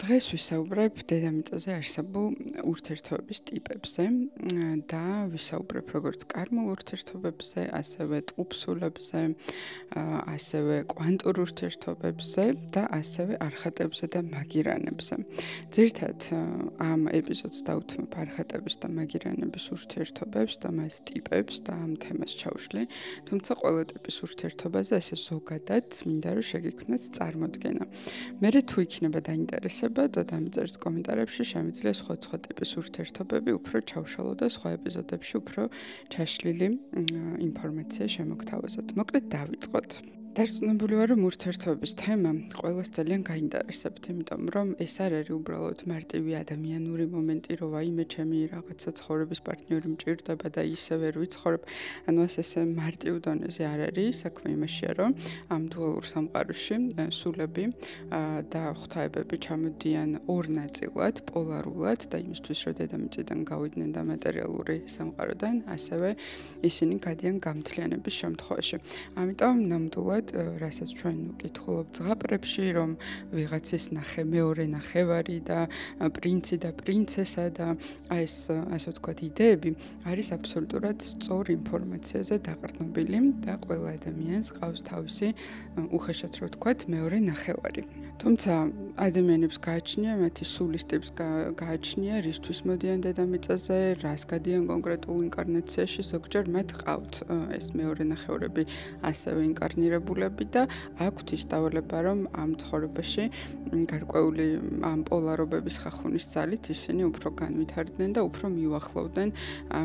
დღეს ვისაუბრებ დედამიწაზე არსებულ ურთიერთობების ტიპებზე და ვისაუბრებ როგორც კარმულ ურთიერთობებზე, ასევე ტყუპსულებზე, ასევე კვანტურ ურთიერთობებზე და ასევე არხატებზე და მაგირანებზე. ძირითადად ამ ეპიზოდს დავუთმობ არხატების და მაგირანების ურთიერთობებს და მათ ტიპებს და ამ თემას ჩავშლი, თუმცა ყველა ტიპის ურთიერთობაზე ესე ზოგადად მინდა რომ შეგიქმნათ წარმოდგენა. მერე თუ იქნება დაინტერესება და დამწერთ კომენტარებში შემიძლია სხვა ტიპის ურთიერთობები უფრო ჩავშალო და სხვა ეპიზოდებში უფრო ჩაშლილი ინფორმაცია შემოგთავაზოთ. მოკლედ დავიწყოთ. დარწმუნებული ვარ, რომ ურთიერთობების თემა ყველას ძალიან გაინტერესებთ, იმიტომ რომ ეს არ არის უბრალოდ მარტივი ადამიანური მომენტი, რომ ვაიმე ჩემი რაღაცა ცხოვრების პარტნიორი მჭირდება და ისე ვერ ვიცხოვრებ. ანუ ესე მარტივ დონეზე არ არის, საქმე იმაშია, რომ ამ დუალურ სამყაროში სულები და ღვთაებები ჩამოდიან ორ ნაწილად, პოლარულად და იმისთვის, რომ დედამიწიდან გავიდნენ და მატერიალური სამყაროდან, ასევე ისინი გადიან გამთლიანების შემთხვევაში. ამიტომ ნამდვილად რასაც ჩვენ ვკითხულობ ზღაპრებში, რომ ვიღაცის მეორე ნახევარი და პრინცი და პრინცესა და ეს ასე ვთქვათ იდეები არის აბსოლუტურად სწორ ინფორმაციაზე დაყრდნობილი და ყველა ადამიანს ყავს თავისი უხეშად რო ვთქვათ მეორე ნახევარი. თუმცა ადამიანებს გააჩნია მათი სულის ტიპს გააჩნია რისთვის მოდიან დედამიწაზე, რას გადიან კონკრეტულ ინკარნაციაში, ზოგჯერ მათ ყავთ ეს მეორე ნახევრები ასევე ინკარნირებულები და აქვთ ისწავლება, რომ ამ ცხოვრებაში გარკვეული ამ პოლარობების ხახუნის ძალით ისინი უფრო განვითარდნენ და უფრო მიუახლოვდნენ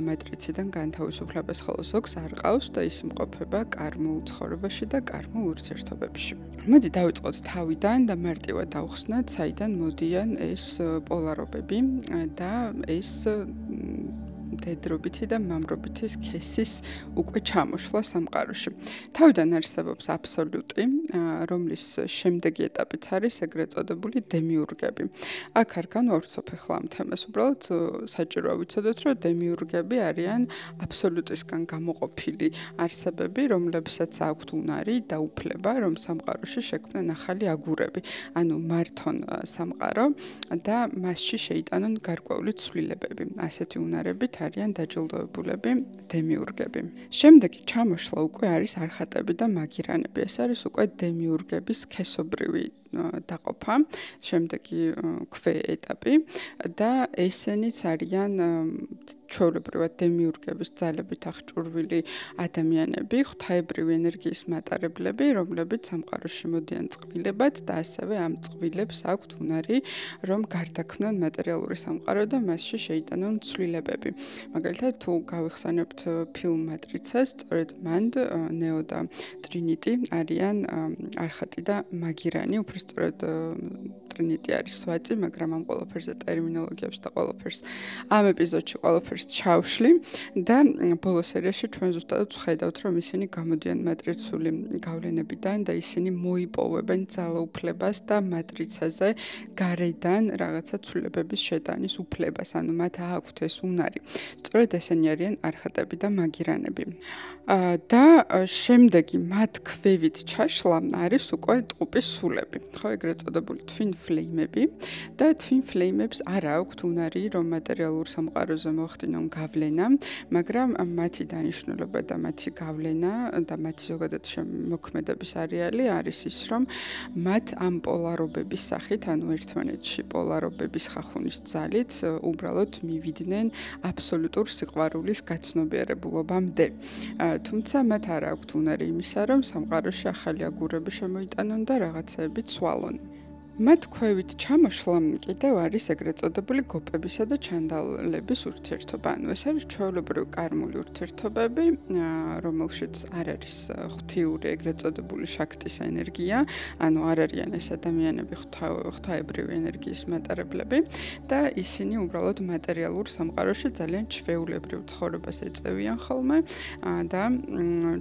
მატრიციდან განთავისუფლებას, ხოლო ზოგს არ ყავს და ის იმყოფება კარმულ ცხოვრებაში და კარმულ ურთიერთობებში. მოდი დავიწყოთ თავიდან და მარტივად დავხსნათ, საიდან მოდიან ეს პოლარობები და ეს დედრობითი და მამრობითი სქესის უკვე ჩამოშლა სამყაროში. თავიდან არსებობს აბსოლუტი, რომლის შემდეგი ეტაპიც არის ეგრეთ წოდებული დემიურგები. აქ არ განვავრცობ ახლა ამ თემას, უბრალოდ საჭიროა ვიცოდოთ, რომ დემიურგები არიან აბსოლუტისგან გამოყოფილი არსებები, რომლებსაც აქვთ უნარი და უფლება, რომ სამყაროში შექმნან ახალი აგურები, ანუ მართონ სამყარო და მასში შეიტანონ გარკვეული ცვლილებები. ასეთი უნარებით არიან დაჯილდოებულები დემიურგები. შემდეგი ჩამოშლა უკვე არის არხატები და მაგირანები. ეს არის უკვე დემიურგების სქესობრივი დაყოფა, შემდეგი ქვე ეტაპი და ესენიც არიან ჩვეულებრივად დემიურგების ძალებით აღჭურვილი ადამიანები, ღვთაებრივი ენერგიის მატარებლები, რომლებიც სამყაროში მოდიან წყვილებად და ასევე ამ წყვილებს აქვთ უნარი, რომ გარდაქმნან მატერიალური სამყარო და მასში შეიტანონ ცვლილებები. მაგალითად, თუ გავიხსენებთ ფილმ მატრიცას, სწორედ მან ნეო და ტრინიტი არიან არხატი და მაგირანი, უფრო სწორედ ტრინიტი არის სვაწი, მაგრამ ამ ყველაფერზე ტერმინოლოგიებს და ყველაფერს ამ ეპიზოდში ყველაფერს ჩავშლი და ბოლო სერიაში ჩვენ ზუსტად ვხედავთ, რომ ისინი გამოდიან მატრიცული გავლენებიდან და ისინი მოიპოვებენ ძალაუფლებას და მატრიცაზე გარედან რაღაცა ცვლილებების შეტანის უფლებას, ანუ მათ აქვთ ეს უნარი. სწორედ ესენი არიან არხატები და მაგირანები. და შემდეგი მათ ქვევით ჩაშლა არის უკვე ტყუპის სულები, ხო, ეგრეთ წოდებული twin flame-ები და twin flame-ებს არ აქვთ უნარი, რომ მატერიალურ სამყაროზე მოახდინონ გავლენა, მაგრამ მათი დანიშნულება და მათი გავლენა და მათი ზოგადად მოქმედების არეალი არის ის, რომ მათ ამ პოლარობების სახით, ანუ ერთმანეთში პოლარობების ხახუნის ძალით უბრალოდ მივიდნენ აბსოლუტურ სიყვარულის გაცნობიერებულობამდე. თუმცა მათ არ აქვთ უნარი იმისა, რომ სამყაროში ახალი აგურები შემოიტანონ და რაღაცეები ცვალონ. მათ ქვევით ჩამოშლა კიდევ არის ეგრეთ წოდებული გოპებისა და ჩანდალების ურთიერთობა. ანუ ეს არის ჩვეულებრივი კარმული ურთიერთობები, რომელშიც არ არის ღვთიური ეგრეთ წოდებული შაქტის ენერგია, ანუ არ არიან ეს ადამიანები ღვთაებრივი ენერგიის მატარებლები და ისინი უბრალოდ მატერიალურ სამყაროში ძალიან ჩვეულებრივ ცხოვრებას ეწევიან ხოლმე და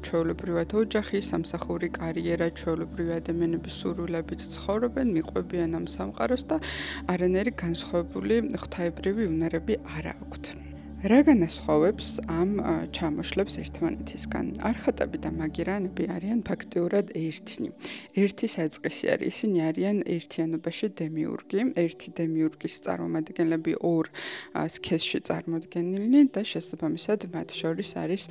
ჩვეულებრივად ოჯახი, სამსახური, კარიერა, ჩვეულებრივი ადამიანების სურვილებით ცხოვრობენ, მიყვებიან ამ სამყაროს და არანაირი განსხვავებული ღვთაებრივი უნარები არ აქვთ. რა განასხვავებს ამ ჩამოშლებს ერთმანეთისგან? არხატები და მაგირანები არიან ფაქტიურად ერთნი. ერთი საწყისი არის, ისინი არიან ერთიანობაში დემიურგი. ერთი დემიურგის წარმომადგენლები ორ სქესში წარმოდგენილნი და შესაბამისად მათ შორის არის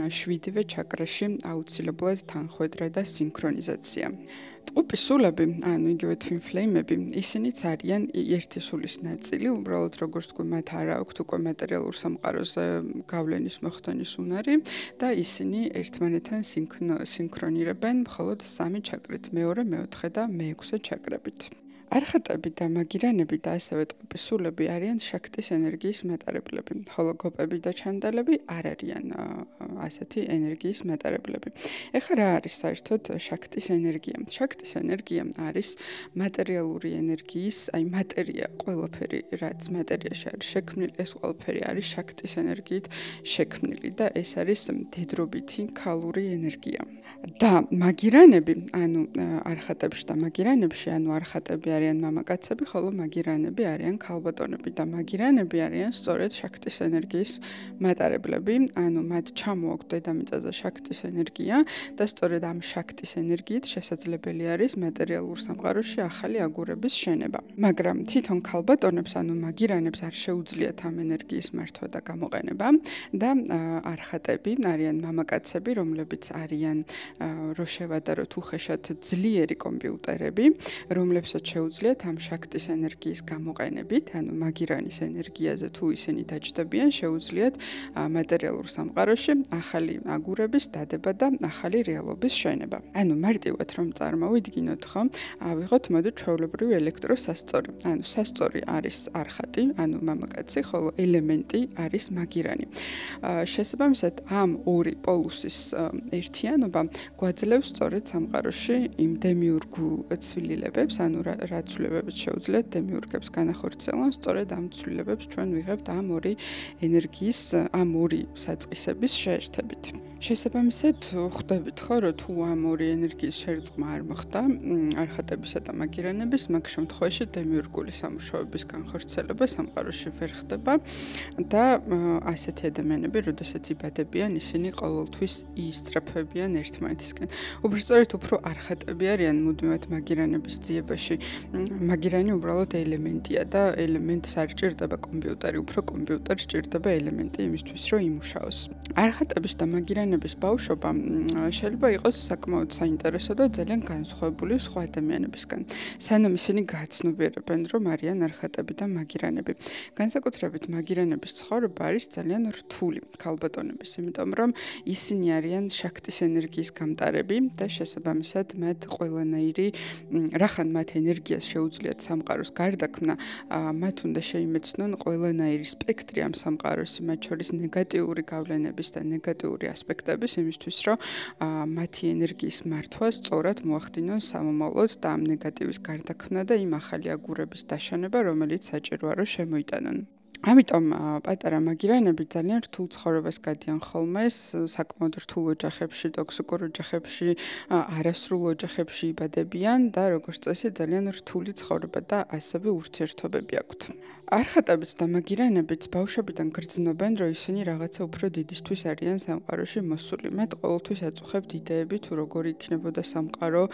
7-ვე ჩაკრაში აუცილებლად თანხვედრა და სინქრონიზაცია. ტყუპის სულები, ანუ იგივე twin flame-ები, ისინიც არიან ერთი სულის ნაწილი, უბრალოდ როგორც თქვი, მათ არ აქვთ უკვე მატერიალურ სამყაროზე გავლენის მოხდენის უნარი და ისინი ერთმანეთთან სინქრონირებენ მხოლოდ 3 ჩაკრით, მეორე, მეოთხე და მეექვსე ჩაკრებით. არხატები და მაგირანები და ასევე ტყუპის სულები არიან შაქტის ენერგიის მატარებლები, ხოლო გოპები და ჩანდალები არ არიან ასეთი ენერგიის მატარებლები. ეხლა რა არის საერთოდ შაქტის ენერგია? შაქტის ენერგია არის მატერიალური ენერგიის, აი მატერია, ყველაფერი, რაც მატერიაში არის შექმნილი, ეს ყველაფერი არის შაქტის ენერგიით შექმნილი და ეს არის მდედრობითი ქალური ენერგია. და მაგირანები, ანუ არხატებში და მაგირანებში, ანუ არხატები არიან მამაკაცები, ხოლო მაგირანები არიან ქალბატონები და მაგირანები არიან სწორედ შაქტის ენერგიის მატარებლები, ანუ მათ ჩამოაქვთ დედამიწაზე შაქტის ენერგია და სწორედ ამ შაქტის ენერგიით შესაძლებელი არის მატერიალურ სამყაროში ახალი აგურების შენება. მაგრამ თვითონ ქალბატონებს, ანუ მაგირანებს არ შეუძლიათ ამ ენერგიის მართვა და გამოყენება და არხატები არიან მამაკაცები, რომლებიც არიან რო შევადაროთ უხეშად ძლიერი კომპიუტერები, რომლებსაც შეუძლიათ ამ შაქტის ენერგიის გამოყენებით, ანუ მაგირანის ენერგიაზე თუ ისინი დაჯდებიან, შეუძლიათ მატერიალურ სამყაროში ახალი აგურების დადება და ახალი რეალობის შენება. ანუ მარტივად რომ წარმოვიდგინოთ, ხო, ავიღოთ მოდი ჩვეულებრივი ელექტროსასწორი. ანუ სასწორი არის არხატი, ანუ მამაკაცი, ხოლო ელემენტი არის მაგირანი. შესაბამისად, ამ ორი პოლუსის ერთიანობა გვაძლევს სწორედ სამყაროში იმ დემიურგულ ცვლილებებს, ანუ რა ცვლილებებს შეუძლიათ დემიურგებს განახორციელონ, სწორედ ამ ცვლილებებს ჩვენ ვიღებთ ამ ორი ენერგიის, ამ ორი საწყისების შეერთებით. შესაბამისად, ხვდებით ხო, რომ თუ ამ ორი ენერგიის შერწყმა არ მოხდა, არხატებისა და მაგირანების, მაგ შემთხვევაში დემიურგული სამუშაოების განხორციელება სამყაროში ვერ ხდება და ასეთი ადამიანები, როდესაც იბადებიან, ისინი ყოველთვის იისწრაფებიან ერთმანეთისკენ. უბრალოდ უფრო არხატები არიან მუდმივად მაგირანების ძიებაში. მაგირანი უბრალოდ ელემენტია და ელემენტს არ ჭირდება კომპიუტერი, უფრო კომპიუტერს ჭირდება ელემენტი იმისთვის, რომ იმუშაოს. არხატების და მაგირანების ბავშვობა შეიძლება იყოს საკმაოდ საინტერესო და ძალიან განსხვავებული სხვა ადამიანებისგან. სანამ ისინი გააცნობიერებენ, რომ არიან არხატები და მაგირანები. განსაკუთრებით მაგირანების ცხოვრება არის ძალიან რთული ქალბატონების, იმიტომ რომ ისინი არიან შაქტის ენერგიის გამტარები და შესაბამისად მათ ყველანაირი რახან მათ ენერგიას შეუძლიათ სამყაროს გარდაქმნა, მათ უნდა შეიმეცნონ ყველანაირი სპექტრი ამ სამყაროს, მათ შორის ნეგატიური გავლენების და ნეგატიური ასპექტების იმისთვის, რომ მათი ენერგიის მართვა სწორად მოახდინონ სამომავლოდ და ამ ნეგატივის გარდაქმნა და იმ ახალი აგურების დაშენება, რომელიც საჭიროა რომ შემოიტანონ. ამიტომ პატარა მაგირანები ძალიან რთულ ცხოვრებას გადიან ხოლმე, საკმაოდ რთულ ოჯახებში, ტოქსიკურ ოჯახებში, არასრულ ოჯახებში იბადებიან და როგორც წესი ძალიან რთული ცხოვრება და ასევე ურთიერთობები აქვთ. არხატებიც და მაგირანებიც ბავშვობიდან გრძნობენ, რომ ისინი რაღაცა უფრო დიდისთვის არიან სამყაროში მოსული. მათ ყოველთვის აწუხებთ იდეები, თუ როგორი იქნებოდა სამყარო,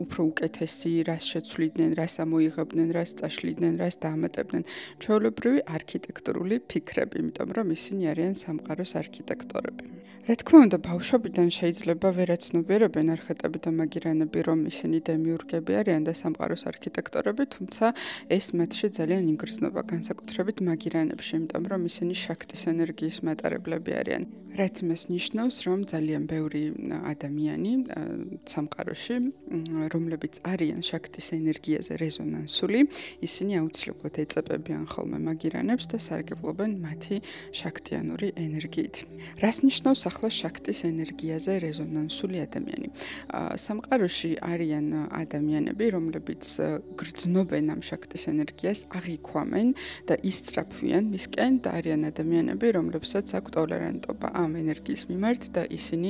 უფრო უკეთესი, რას შეცვლიდნენ, რას ამოიღებდნენ, რას წაშლიდნენ, რას დაამატებდნენ. ჩვეულებრივი არქიტექტურული ფიქრები, იმიტომ რომ ისინი არიან სამყაროს არქიტექტორები. რა თქმა უნდა, ბავშვობიდან შეიძლება ვერ აცნობიერებენ არხატები და მაგირანები, რომ ისინი დემიურგები არიან და სამყაროს არქიტექტორები, თუმცა ეს მათში ძალიან იგრძნობა, განსაკუთრებით მაგირანებში, იმიტომ რომ ისინი შაქტის ენერგიის მატარებლები არიან. რაც იმას ნიშნავს, რომ ძალიან ბევრი ადამიანი სამყაროში, რომლებიც არიან შაქტის ენერგიაზე რეზონანსული, ისინი აუცილებლად ეწებებიან ხოლმე მაგირანებს და სარგებლობენ მათი შაქტიანური ენერგიით. რას ნიშნავს ახლა შაქტის ენერგიაზე რეზონანსული ადამიანი. სამყაროში არიან ადამიანები, რომლებიც გრძნობენ ამ შაქტის ენერგიას, აღიქვამენ და ისწრაფვიან მისკენ და არიან ადამიანები, რომლებსაც აქვს ტოლერანტობა ამ ენერგიის მიმართ და ისინი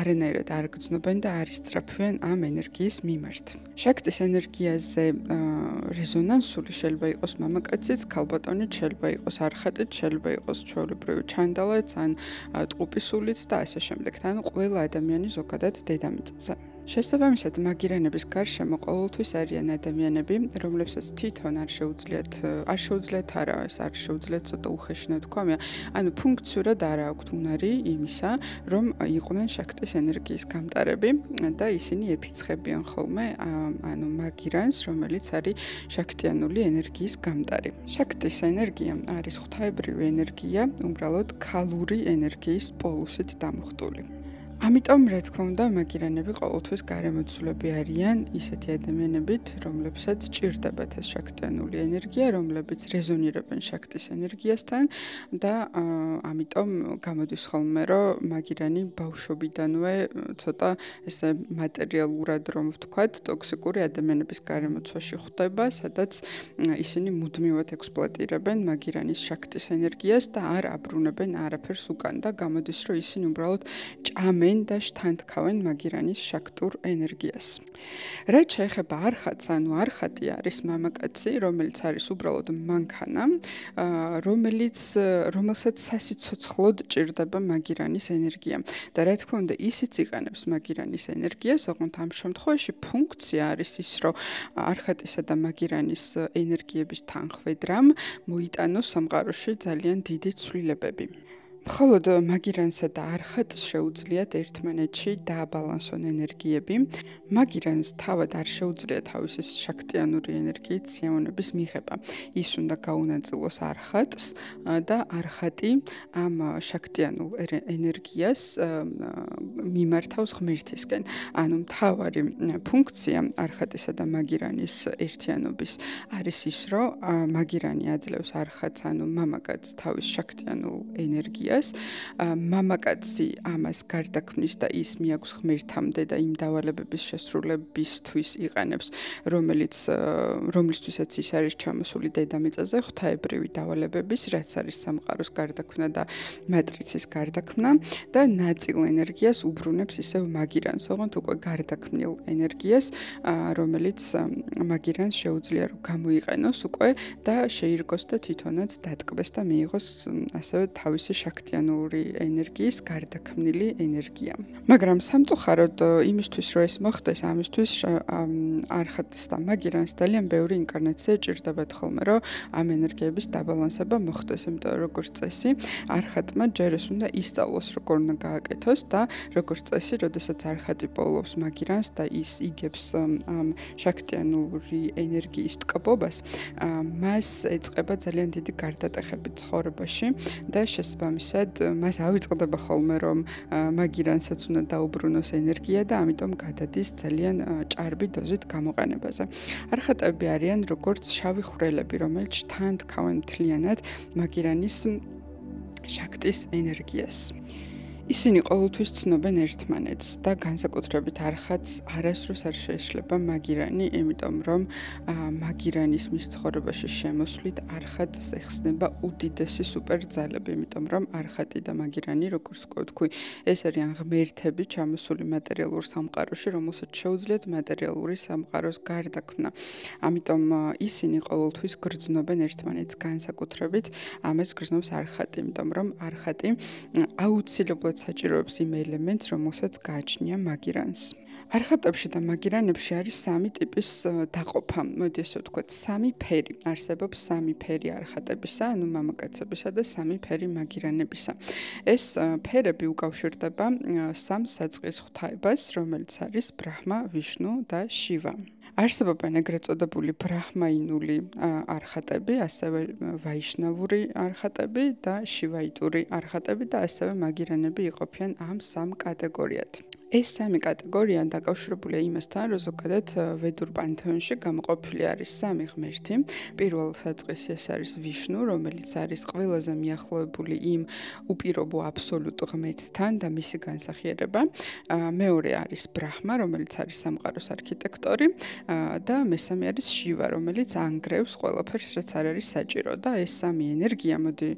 არანაირად არ გრძნობენ და არ ისწრაფვიან ამ ენერგიის მიმართ. შაქტის ენერგიაზე რეზონანსული შეიძლება იყოს მამაკაციც, ქალბატონიც, შეიძლება იყოს არხატიც, შეიძლება იყოს ჩვეულებრივი ჩანდალაც ან ტყუპისულიც და ასე შემდეგ. თან ყველა ადამიანი ზოგადად დედამიწაზე. შესაბამისად, მაგირანების გარშემო ყოველთვის არიან ადამიანები, რომლებსაც თვითონ არ შეუძლიათ არა, ეს არ შეუძლიათ ცოტა უხეშნად თქვა, ანუ ფუნქციურად არ აქვთ უნარი იმისა, რომ იყვნენ შაქტის ენერგიის გამტარები და ისინი ეფიცხებიან ხოლმე ანუ მაგირანს, რომელიც არის შაქტიანული ენერგიის გამტარი. შაქტის ენერგია არის ღვთაებრივი ენერგია, უბრალოდ ქალური ენერგიის პოლუსით დამუხტული. ამიტომ, რა თქმა უნდა, მაგირანები ყოველთვის გარემოცულები არიან ისეთი ადამიანებით, რომლებსაც ჭირდებათ ეს შაქტიანული ენერგია, რომლებიც რეზონირებენ შაქტის ენერგიასთან და ამიტომ გამოდის ხოლმე, რომ მაგირანი ბავშვობიდანვე ცოტა ესე მატერიალურად რომ ვთქვათ, ტოქსიკური ადამიანების გარემოცვაში ხვდება, სადაც ისინი მუდმივად ექსპლუატირებენ მაგირანის შაქტის ენერგიას და არ აბრუნებენ არაფერს უკან და გამოდის, რომ ისინი უბრალოდ ჭამენ და შთანთქავენ მაგირანის შაქტურ ენერგიას. რაც შეეხება არხატს, ანუ არხატი არის მამაკაცი, რომელიც არის უბრალოდ მანქანა, რომელსაც სასიცოცხლოდ ჭირდება მაგირანის ენერგია. და რა თქმა უნდა, ისიც იყენებს მაგირანის ენერგიას, ოღონდ ამ შემთხვევაში ფუნქცია არის ის, რომ არხატისა და მაგირანის ენერგიების თანხვედრამ მოიტანოს სამყაროში ძალიან დიდი ცვლილებები. მხოლოდ მაგირანსა და არხატს შეუძლიათ ერთმანეთში დააბალანსონ ენერგიები. მაგირანს თავად არ შეუძლია თავისი შაქტიანური ენერგიით სიამოვნების მიღება. ის უნდა გაუნაწილოს არხატს და არხატი ამ შაქტიანულ ენერგიას მიმართავს ღმერთისკენ. ანუ მთავარი ფუნქცია არხატისა და მაგირანის ერთიანობის არის ის, რომ მაგირანი აძლევს არხატს, ანუ მამაკაცს თავის შაქტიანულ ენერგიას. მამაკაცი ამას გარდაქმნის და ის მიაქვს ღმერთამდე და იმ დავალებების შესრულებისთვის იყენებს, რომლისთვისაც ის არის ჩამოსული დედამიწაზე, ღვთაებრივი დავალებების, რაც არის სამყაროს გარდაქმნა და მატრიცის გარდაქმნა და ნაწილ ენერგიას უბრუნებს ისევ მაგირანს, ოღონდ უკვე გარდაქმნილ ენერგიას, რომელიც მაგირანს შეუძლია რომ გამოიყენოს უკვე და შეირგოს და თვითონაც დატკბეს და მიიღოს ასევე თავისი შაქტიანური ენერგიის გარდაქმნილი ენერგია. მაგრამ სამწუხაროდ იმისთვის რომ ეს მოხდეს, ამისთვის არხატს და მაგირანს ძალიან ბევრი ინკარნაცია ჭირდებათ ხოლმე, რომ ამ ენერგიების დაბალანსება მოხდეს, იმიტომ რომ როგორც წესი, არხატმა ჯერ ეს უნდა ისწავლოს, როგორ უნდა გააკეთოს და როგორც წესი, როდესაც არხატი პოულობს მაგირანს და ის იგებს ამ შაქტიანური ენერგიის ტკბობას, მას ეწყება ძალიან დიდი გარდატეხები ცხოვრებაში და შესაბამისად მას ავიწყდება ხოლმე, რომ მაგირანსაც უნდა დაუბრუნოს ენერგია და ამიტომ გადადის ძალიან ჭარბი დოზით გამოყენებაზე. არხატები არიან როგორც შავი ხვრელები, რომელიც შთანთქავენ მთლიანად მაგირანის შაქტის ენერგიას. ისინი ყოველთვის ცნობენ ერთმანეთს და განსაკუთრებით არხატს არასდროს არ შეეშლება მაგირანი, იმიტომ რომ მაგირანის მის ცხოვრებაში შემოსვლით არხატს ეხსნება უდიდესი სუპერძალები, იმიტომ რომ არხატი და მაგირანი, როგორც ვთქვი, ეს არიან ღმერთები ჩამოსული მატერიალურ სამყაროში, რომელსაც შეუძლიათ მატერიალური სამყაროს გარდაქმნა. ამიტომ ისინი ყოველთვის გრძნობენ ერთმანეთს, განსაკუთრებით ამას გრძნობს არხატი, იმიტომ რომ არხატი აუცილებლად საჭიროებს იმ ელემენტს, რომელსაც გააჩნია მაგირანს. არხატებში და მაგირანებში არის სამი ტიპის დაყოფა. მოდი ესე ვთქვათ, სამი ფერი. არსებობს სამი ფერი არხატებისა, ანუ მამაკაცებისა და სამი ფერი მაგირანებისა. ეს ფერები უკავშირდება სამ საწყის ღვთაებას, რომელიც არის ბრაჰმა, ვიშნუ და შივა. არსებობენ ეგრეთ წოდებული ბრაჰმაინული არხატები, ასევე ვაიშნავური არხატები და შივაიტური არხატები და ასევე მაგირანები იყოფიან ამ სამ კატეგორიად. ეს სამი კატეგორია დაკავშირებულია იმასთან, რომ ზოგადად ვედურ პანთეონში გამოყოფილი არის სამი ღმერთი. პირველ საწყისი ეს არის ვიშნუ, რომელიც არის ყველაზე მიახლოებული იმ უპირობო აბსოლუტ ღმერთთან და მისი განსახიერება. მეორე არის ბრაჰმა, რომელიც არის სამყაროს არქიტექტორი და მესამე არის შივა, რომელიც ანგრევს ყველაფერს, რაც არ არის საჭირო და ეს სამი ენერგია, მოდი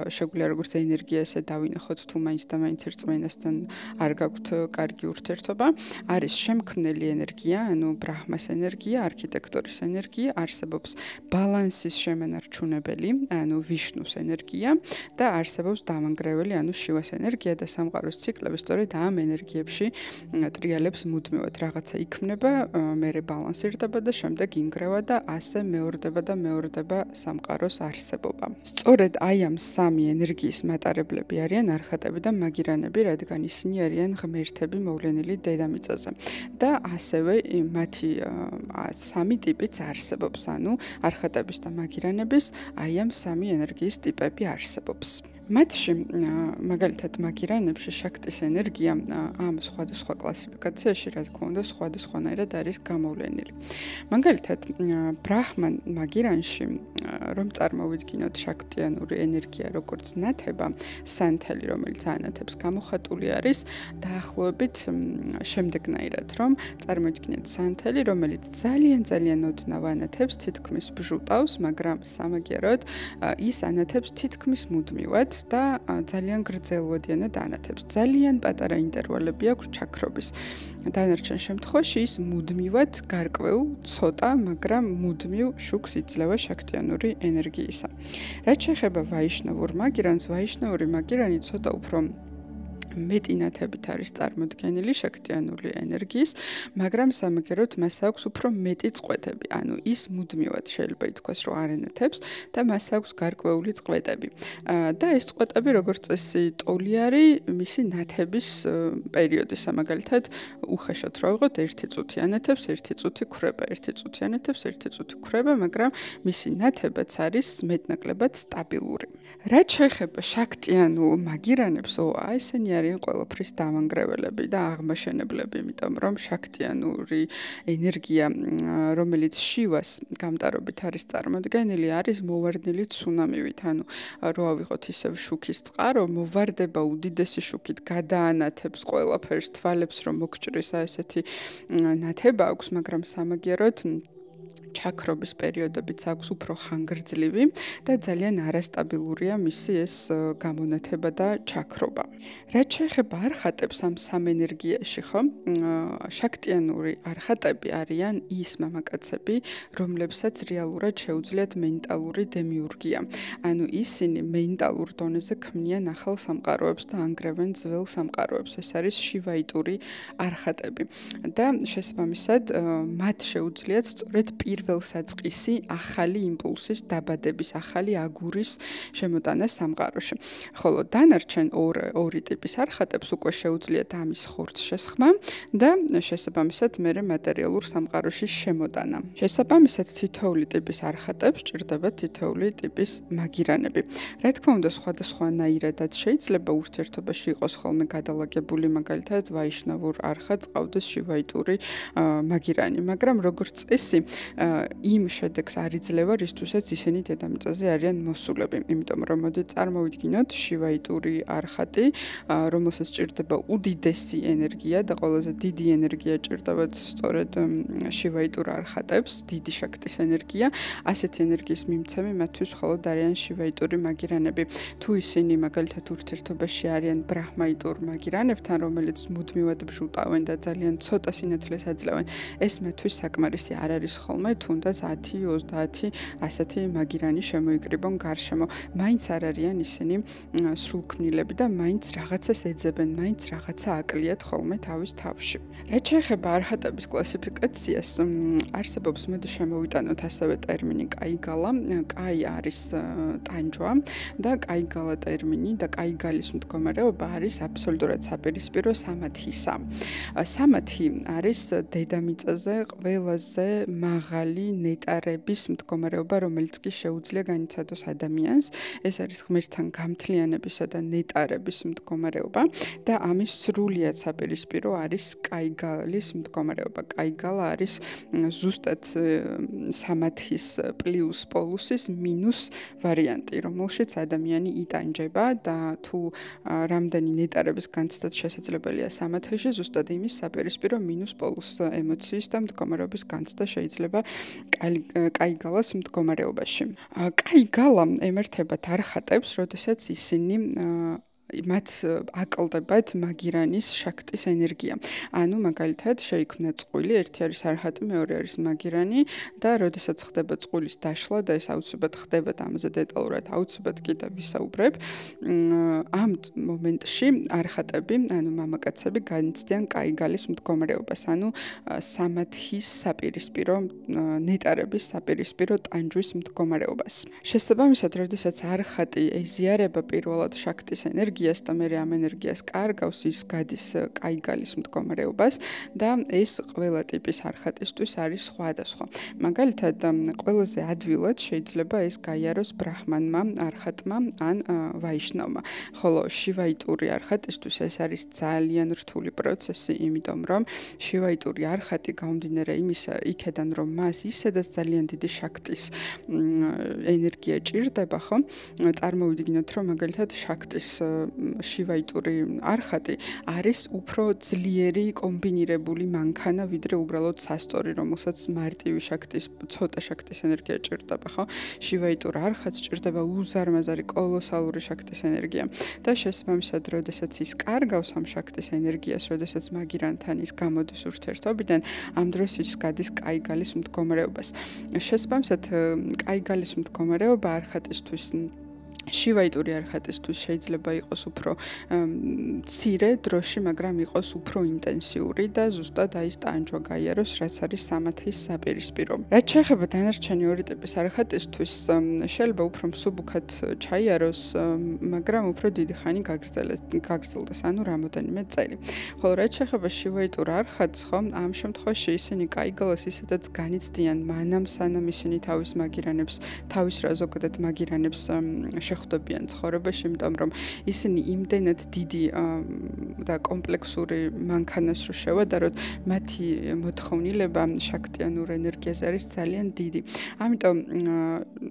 შეგვიძლია როგორც ენერგია ესე დავინახოთ, თუ მაინც და მაინც რწმენასთან არ გაქვთ კარგი ურთიერთობა, არის შემქმნელი ენერგია, ანუ ბრაჰმას ენერგია, არქიტექტორის ენერგია, არსებობს ბალანსის შემენარჩუნებელი, ანუ ვიშნუს ენერგია და არსებობს დამანგრეველი, ანუ შივას ენერგია და სამყაროს ციკლები სწორედ ამ ენერგიებში ტრიალებს მუდმივად რაღაცა იქმნება, მერე ბალანსირდება და შემდეგ ინგრევა და ასე მეორდება სამყაროს არსებობა. სწორედ აი ამ სამი ენერგიის მატარებლები არიან არხატები და მაგირანები, რადგან ისინი არიან ღმერთები მოვლენილი დედამიწაზე. და ასევე მათი სამი ტიპიც არსებობს, ანუ არხატების და მაგირანების აი ამ სამი ენერგიის ტიპები არსებობს. მათში მაგალითად მაგირანებში შაქტის ენერგია ამ სხვადასხვა კლასიფიკაციაში, რა თქმა უნდა, სხვადასხვანაირად არის გამოვლენილი. მაგალითად, ბრაჰმან მაგირანში, რომ წარმოვიდგინოთ შაქტიანური ენერგია როგორც ნათება, სანთელი, რომელიც ანათებს გამოხატული არის, დაახლოებით შემდეგნაირად, რომ წარმოიდგინეთ სანთელი, რომელიც ძალიან ოდნავ ანათებს, თითქმის ბჟუტავს, მაგრამ სამაგიეროდ ის ანათებს თითქმის მუდმივად და ძალიან გრძელვადიანად ანათებს. ძალიან პატარა ინტერვალები აქვს ჩაქრობის. დანარჩენ შემთხვევაში ის მუდმივად გარკვეულ ცოტა, მაგრამ მუდმივ შუქს იძლევა შაქტიანური ენერგიისა. რაც შეეხება ვაიშნავურ მაგირანს, ვაიშნავური მაგირანი ცოტა უფრო მეტი ნათებით არის წარმოდგენილი შაქტიანური ენერგიის, მაგრამ სამაგეროდ მას აქვს უფრო მეტი წყვეტები. ანუ ის მუდმივად შეიძლება ითქვას, რომ არ ენათებს და მას აქვს გარკვეული წყვეტები. და ეს წყვეტები, როგორც წესი, ტოლი არის მისი ნათების პერიოდი. მაგალითად, უხეშად რა ვიღოთ, 1 წუთი ანათებს, 1 წუთი ქრება, 1 წუთი ანათებს, 1 წუთი ქრება, მაგრამ მისი ნათებაც არის მეტნაკლებად სტაბილური. რაც შეეხება შაქტიანულ მაგირანებს, ესენი არიან ყველაფრის დამანგრეველები და აღმაშენებლები, იმიტომ რომ შაქტიანური ენერგია, რომელიც შივას გამტარობით არის წარმოდგენილი, არის მოვარდნილი ცუნამივით, ანუ რო ავიღოთ ისევ შუქის წყარო, მოვარდება უდიდესი შუქით, გადაანათებს ყველაფერს, თვალებს რომ მოგჭრის, ესეთი ნათება აქვს, მაგრამ სამაგიეროდ ჩაქრობის პერიოდებიც აქვს უფრო ხანგრძლივი და ძალიან არასტაბილურია მისი ეს გამონათება და ჩაქრობა. რაც შეეხება არხატებს ამ სამ ენერგიაში, ხო? შაქტიანური არხატები არიან ის მამაკაცები, რომლებსაც რეალურად შეუძლიათ მენტალური დემიურგია. ანუ ისინი მენტალურ დონეზე ქმნიან ახალ სამყაროებს და ანგრევენ ძველ სამყაროებს. ეს არის შივაიტური არხატები. და შესაბამისად, მათ შეუძლიათ სწორედ პირველ საწყისი ახალი იმპულსის დაბადების, ახალი აგურის შემოტანა სამყაროში. ხოლო დანარჩენ ორი ტიპის არხატებს უკვე შეუძლიათ ამის ხორცს შესხმა და შესაბამისად მერე მატერიალურ სამყაროში შემოტანა. შესაბამისად თითოეული ტიპის არხატებს ჭირდება თითოეული ტიპის მაგირანები. რა თქმა უნდა, სხვადასხვანაირადაც შეიძლება ურთიერთობაში იყოს ხოლმე გადალაგებული, მაგალითად, ვაიშნავურ არხატს ყავდეს შივაიტური მაგირანი, მაგრამ როგორც წესი, იმ შედეგს არ იძლევა, რისთვისაც ისინი დედამიწაზე არიან მოსულები. იმიტომ რომ მოდი წარმოვიდგინოთ შივაიტური არხატი, რომელსაც ჭირდება უდიდესი ენერგია და ყველაზე დიდი ენერგია ჭირდებათ სწორედ შივაიტურ არხატებს, დიდი შაქტის ენერგია. ასეთი ენერგიის მიმცემი მათთვის მხოლოდ არიან შივაიტური მაგირანები. თუ ისინი მაგალითად ურთიერთობაში არიან ბრაჰმაიტურ მაგირანებთან, რომელიც მუდმივად ბჟუტავენ და ძალიან ცოტა სინათლეს აძლევენ, ეს მათთვის საკმარისი არ არის ხოლმე, თუნდაც 10-20 ასეთი მაგირანი შემოიკრიბონ გარშემო. მაინც არ არიან ისინი სრულქმნილები და მაინც რაღაცას ეძებენ, მაინც რაღაცა აკლიათ ხოლმე თავის თავში. რაც შეეხება არხატების კლასიფიკაციას, არსებობს, მოდი შემოვიტანოთ ასევე ტერმინი კაიგალა. კაი არის ტანჯვა და კაიგალა ტერმინი და კაიგალის მდგომარეობა არის აბსოლუტურად საპირისპირო სამათისა. სამათი არის დედამიწაზე ყველაზე მაღალი კაიგალი ნეტარების მდგომარეობა, რომელიც კი შეუძლია განიცადოს ადამიანს. ეს არის ღმერთთან გამთლიანებისა და ნეტარების მდგომარეობა და ამის სრულიად საპირისპირო არის კაიგალის მდგომარეობა. კაიგალა არის ზუსტად სამათის პლუს პოლუსის მინუს ვარიანტი, რომელშიც ადამიანი იტანჯება და თუ რამდენი ნეტარების განცდაც შესაძლებელია სამათში, ზუსტად იმის საპირისპირო მინუს პოლუს ემოციის და მდგომარეობის განცდა შეიძლება კაიგალას მდგომარეობაში. კაიგალა ემართებათ არხატებს, როდესაც ისინი მათ აკლდებათ მაგირანის შაქტის ენერგია. ანუ მაგალითად შეიქმნა წყვილი, ერთი არის არხატი, მეორე არის მაგირანი და როდესაც ხდება წყვილის დაშლა და ეს აუცილებლად ხდება და ამაზე დეტალურად აუცილებლად კიდევ ვისაუბრებ, ამ მომენტში არხატები, ანუ მამაკაცები განიცდიან კაიგალის მდგომარეობას, ანუ სამათის საპირისპირო ნეტარების საპირისპირო ტანჯვის მდგომარეობას. შესაბამისად, როდესაც არხატი ეზიარება პირველად შაქტის ენერგიას და მე ამ ენერგიას კარგავს, ის გადის კაიგალის მდგომარეობას და ეს ყველა ტიპის არხატისთვის არის სხვადასხვა. მაგალითად, ყველაზე ადვილად შეიძლება ეს გაიაროს ბრაჰმანმა, არხატმა ან ვაიშნავმა. ხოლო შივაიტური არხატისთვის ეს არის ძალიან რთული პროცესი, იმიტომ რომ შივაიტური არხატი გამომდინარე იმისა, იქედან რომ მას ისედაც ძალიან დიდი შაქტის ენერგია ჭირდება, ხო? წარმოვიდგინოთ, რომ მაგალითად შაქტის შივაიტური არხატი არის უფრო ძლიერი კომბინირებული მანქანა, ვიდრე უბრალოდ სასტორი, რომელსაც მარტივი შაქტის, ცოტა შაქტის ენერგია ჭირდება, ხო? შივაიტურ არხატს ჭირდება უზარმაზარი კოლოსალური შაქტის ენერგია და შესაბამისად, როდესაც ის კარგავს ამ შაქტის ენერგიას, როდესაც მაგირანთან ის გამოდის ურთიერთობიდან, ამ დროს ის გადის კაიგალის მდგომარეობას. შესაბამისად, კაიგალის მდგომარეობა არხატისთვის შივაიტური არხატისთვის შეიძლება იყოს უფრო მცირე დროში, მაგრამ იყოს უფრო ინტენსიური და ზუსტად აი ეს ტანჯვა გაიაროს, რაც არის სამათის საპირისპირო. რაც შეეხება დანარჩენი ორი ტიპის არხატისთვის, შეიძლება უფრო მსუბუქად ჩაიაროს, მაგრამ უფრო დიდი ხანი გაგრძელდეს, ანუ რამოდენიმე წელი. ხოლო რაც შეეხება შივაიტურ არხატს, ხო, ამ შემთხვევაში ისინი კაიგალას ისედაც განიცდიან მანამ, სანამ ისინი თავის მაგირანებს, თავის რა ზოგადად მაგირანებს შეხვდებიან ცხოვრებაში, იმიტომ რომ ისინი იმდენად დიდი და კომპლექსური მანქანას რო შევადაროთ, მათი მოთხოვნილება შაქტიანურ ენერგიაზე არის ძალიან დიდი. ამიტომ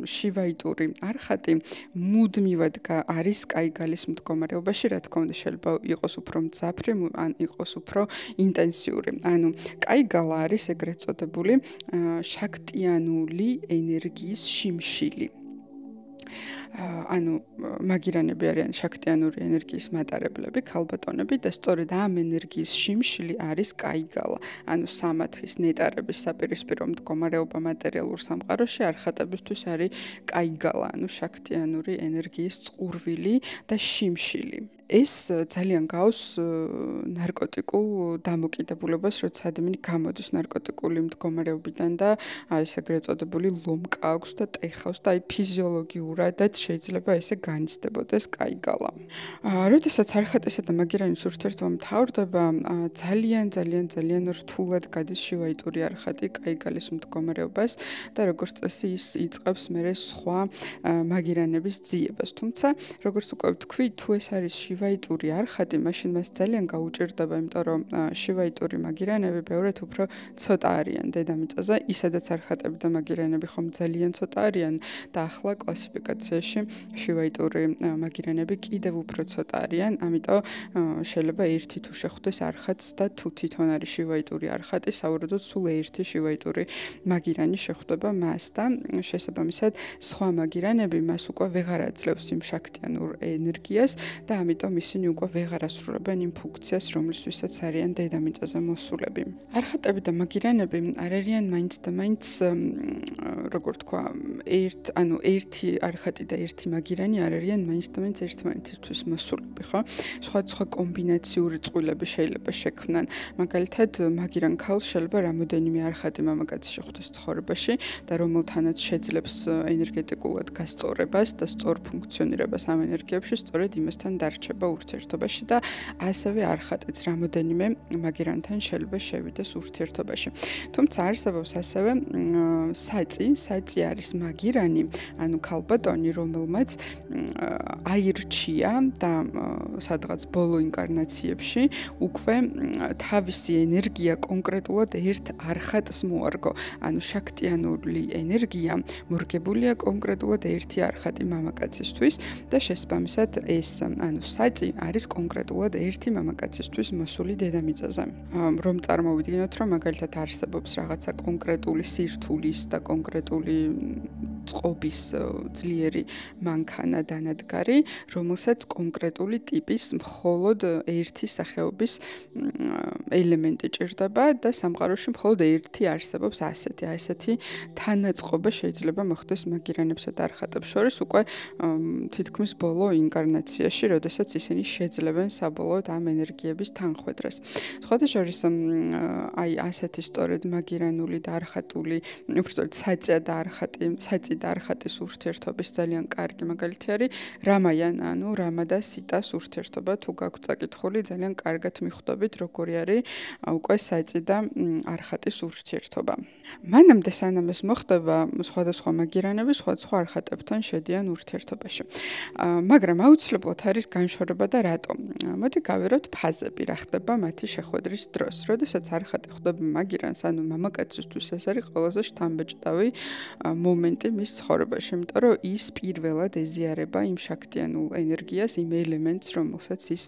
შივაიტური არხატი მუდმივად არის კაიგალის მდგომარეობაში, რა თქმა უნდა, შეიძლება იყოს უფრო მძაფრი, ან იყოს უფრო ინტენსიური. ანუ კაიგალა არის ეგრეთ წოდებული შაქტიანული ენერგიის შიმშილი. ანუ მაგირანები არიან შაქტიანური ენერგიის მატარებლები, ქალბატონები და სწორედ ამ ენერგიის შიმშილი არის კაიგალა. ანუ სამათის ნეტარების საპირისპირო მდგომარეობა მატერიალურ სამყაროში არხატებისთვის არის კაიგალა, ანუ შაქტიანური ენერგიის წყურვილი და შიმშილი. ეს ძალიან გავს ნარკოტიკულ დამოკიდებულებას, როცა ადამიანი გამოდის ნარკოტიკული მდგომარეობიდან და ეს ეგრეთ წოდებული ლომკა აქვს და ტეხავს და აი ფიზიოლოგიურადაც შეიძლება ესე განიცდებოდეს კაიგალა. როდესაც არხატისა და მაგირანის ურთიერთობა მთავრდება, ძალიან რთულად გადის შივაიტური არხატი კაიგალის მდგომარეობას და როგორც წესი ის იწყებს მერე სხვა მაგირანების ძიებას. თუმცა, როგორც უკვე ვთქვი, თუ ეს არის შივაიტური არხატი, მაშინ მას ძალიან გაუჭირდება, იმიტომ რომ შივაიტური მაგირანები ბევრად უფრო ცოტა არიან დედამიწაზე, ისედაც არხატები და მაგირანები ხომ ძალიან ცოტა არიან და ახლა კლასიფიკაციაში შივაიტური მაგირანები კიდევ უფრო ცოტა არიან, ამიტომ შეიძლება ერთი თუ შეხვდეს არხატს და თუ თვითონ არის შივაიტური არხატი, საუბრობთ სულ ერთი შივაიტური მაგირანი შეხვდება მას და შესაბამისად სხვა მაგირანები მას უკვე ვეღარ აძლევს იმ შაქტიანურ ენერგიას და ამიტომ ისინი უკვე ვეღარ ასრულებენ იმ ფუნქციას, რომლისთვისაც არიან დედამიწაზე მოსულები. არხატები და მაგირანები არ არიან მაინც და მაინც, როგორ თქვა, ერთი არხატი და ერთი მაგირანი არ არიან მაინც და მაინც ერთმანეთისთვის მოსულები, ხო? სხვა კომბინაციური წყვილები შეიძლება შექმნან. მაგალითად, მაგირან ქალს შეიძლება რამოდენიმე არხატი მამაკაცი შეხვდეს ცხოვრებაში და რომელთანაც შეძლებს ენერგეტიკულად გასწორებას და სწორ ფუნქციონირებას ამ ენერგიებში, სწორედ იმასთან დარჩება. შეიძლება ურთიერთობაში და ასევე არხატიც რამოდენიმე მაგირანთან შეიძლება შევიდეს ურთიერთობაში. თუმცა არსებობს ასევე საწი არის მაგირანი, ანუ ქალბატონი, რომელმაც აირჩია და სადღაც ბოლო ინკარნაციებში უკვე თავისი ენერგია კონკრეტულად ერთ არხატს მოარგო. ანუ შაქტიანული ენერგია მორგებულია კონკრეტულად ერთი არხატი მამაკაცისთვის და შესაბამისად ეს ანუ საწი არის კონკრეტულად ერთი მამაკაცისთვის მოსული დედამიწაზე. რომ წარმოვიდგინოთ, რომ მაგალითად არსებობს რაღაცა კონკრეტული სირთულის და კონკრეტული წყობის ძლიერი მანქანა დანადგარი, რომელსაც კონკრეტული ტიპის მხოლოდ ერთი სახეობის ელემენტი ჭირდება და სამყაროში მხოლოდ ერთი არსებობს ასეთი თანაწყობა შეიძლება მოხდეს მაგირანებსა და არხატებს შორის უკვე თითქმის ბოლო ინკარნაციაში, როდესაც ისინი შეძლებენ საბოლოოდ ამ ენერგიების თანხვედრას. სხვათა შორის აი ასეთი სწორედ მაგირანული და არხატული, უბრალოდ საწი და არხატის ურთიერთობის ძალიან კარგი მაგალითი არის რამაიანა, ანუ რამა და სიტას ურთიერთობა. თუ გაქვთ წაკითხული, ძალიან კარგად მიხვდებით, როგორი არის უკვე საწი და არხატის ურთიერთობა. მანამდე სანამ ეს მოხდება, სხვადასხვა მაგირანები სხვადასხვა არხატებთან შედიან ურთიერთობაში. მაგრამ აუცილებლად არის განშორება და რატომ? მოდი გავეროთ ფაზები, რა ხდება მათი შეხვედრის დროს. როდესაც არხატი ხვდება მაგირანს, ანუ მამაკაცისთვის ეს არის ყველაზე შთამბეჭდავი მომენტი მის ცხოვრებაში, იმიტომ რომ ის პირველად ეზიარება იმ შაქტიანულ ენერგიას, იმ ელემენტს, რომელსაც ის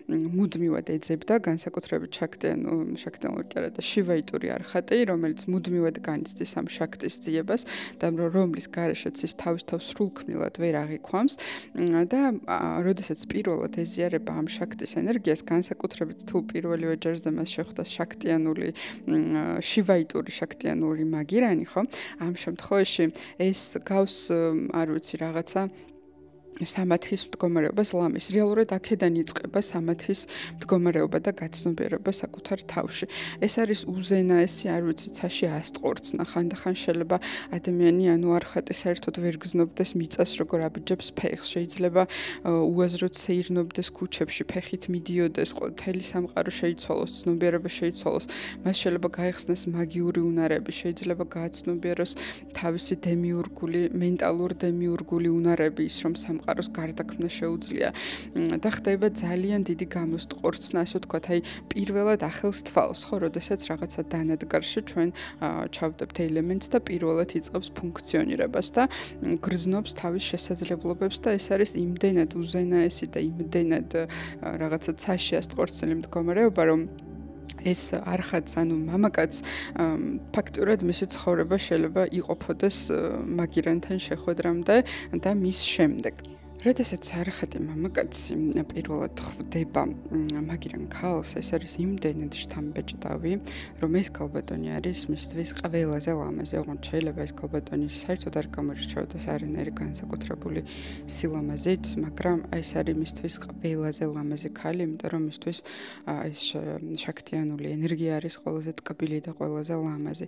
მუდმივად ეძებდა, განსაკუთრებით შაქტიანული კი არა და შივაიტური არხატი, რომელიც მუდმივად განიცდის ამ შაქტის ძიებას და რომლის გარეშეც ის თავის თავს სრულქმნილად ვერ აღიქვამს და როდესაც პირველად ეზიარება ამ შაქტის ენერგიას, განსაკუთრებით თუ პირველივე ჯერზე მას შეხვდა შაქტიანული შივაიტური შაქტიანური მაგირანი, ხო? ამ შემთხვევაში ეს გავს, არ ვიცი, რაღაცა სამათის მდგომარეობას ლამის. რეალურად აქედან იწყება სამათის მდგომარეობა და გაცნობიერება საკუთარ თავში. ეს არის უზენაესი, არ ვიცი, ცაში ასტყორცნა. ხანდახან შეიძლება ადამიანი ანუ არხატი საერთოდ ვერ გზნობდეს მიწას, როგორ აბიჯებს ფეხს. შეიძლება უაზროდ სეირნობდეს ქუჩებში, ფეხით მიდიოდეს, მთელი სამყარო შეიცვალოს, ცნობიერება შეიცვალოს. მას შეიძლება გაიხსნას მაგიური უნარები, შეიძლება გააცნობიეროს თავისი მენტალურ დემიურგული უნარები, ის რომ სამყაროს გარდაქმნა შეუძლია და ხდება ძალიან დიდი გამოსტყორცნა, ასე ვთქვათ, აი პირველად ახელს თვალს, ხო, როდესაც რაღაცა დანადგარში ჩვენ ჩავდებთ ელემენტს და პირველად იწყებს ფუნქციონირებას და გრძნობს თავის შესაძლებლობებს და ეს არის იმდენად უზენაესი და იმდენად რაღაცა ცაში ასტყორცნილი მდგომარეობა, რომ ეს არხატს, ანუ მამაკაცს ფაქტურად მისი ცხოვრება შეიძლება იყოფოდეს მაგირანთან შეხვედრამდე და მის შემდეგ. როდესაც არხატი მამაკაცი პირველად ხვდება მაგირან ქალს, ეს არის იმდენად შთამბეჭდავი, რომ ეს ქალბატონი არის მისთვის ყველაზე ლამაზი. ოღონდ შეიძლება ეს ქალბატონი საერთოდ არ გამოირჩეოდეს არანაირი განსაკუთრებული სილამაზით, მაგრამ ეს არის მისთვის ყველაზე ლამაზი ქალი, იმიტომ რომ მისთვის ეს შაქტიანული ენერგია არის ყველაზე ტკბილი და ყველაზე ლამაზი.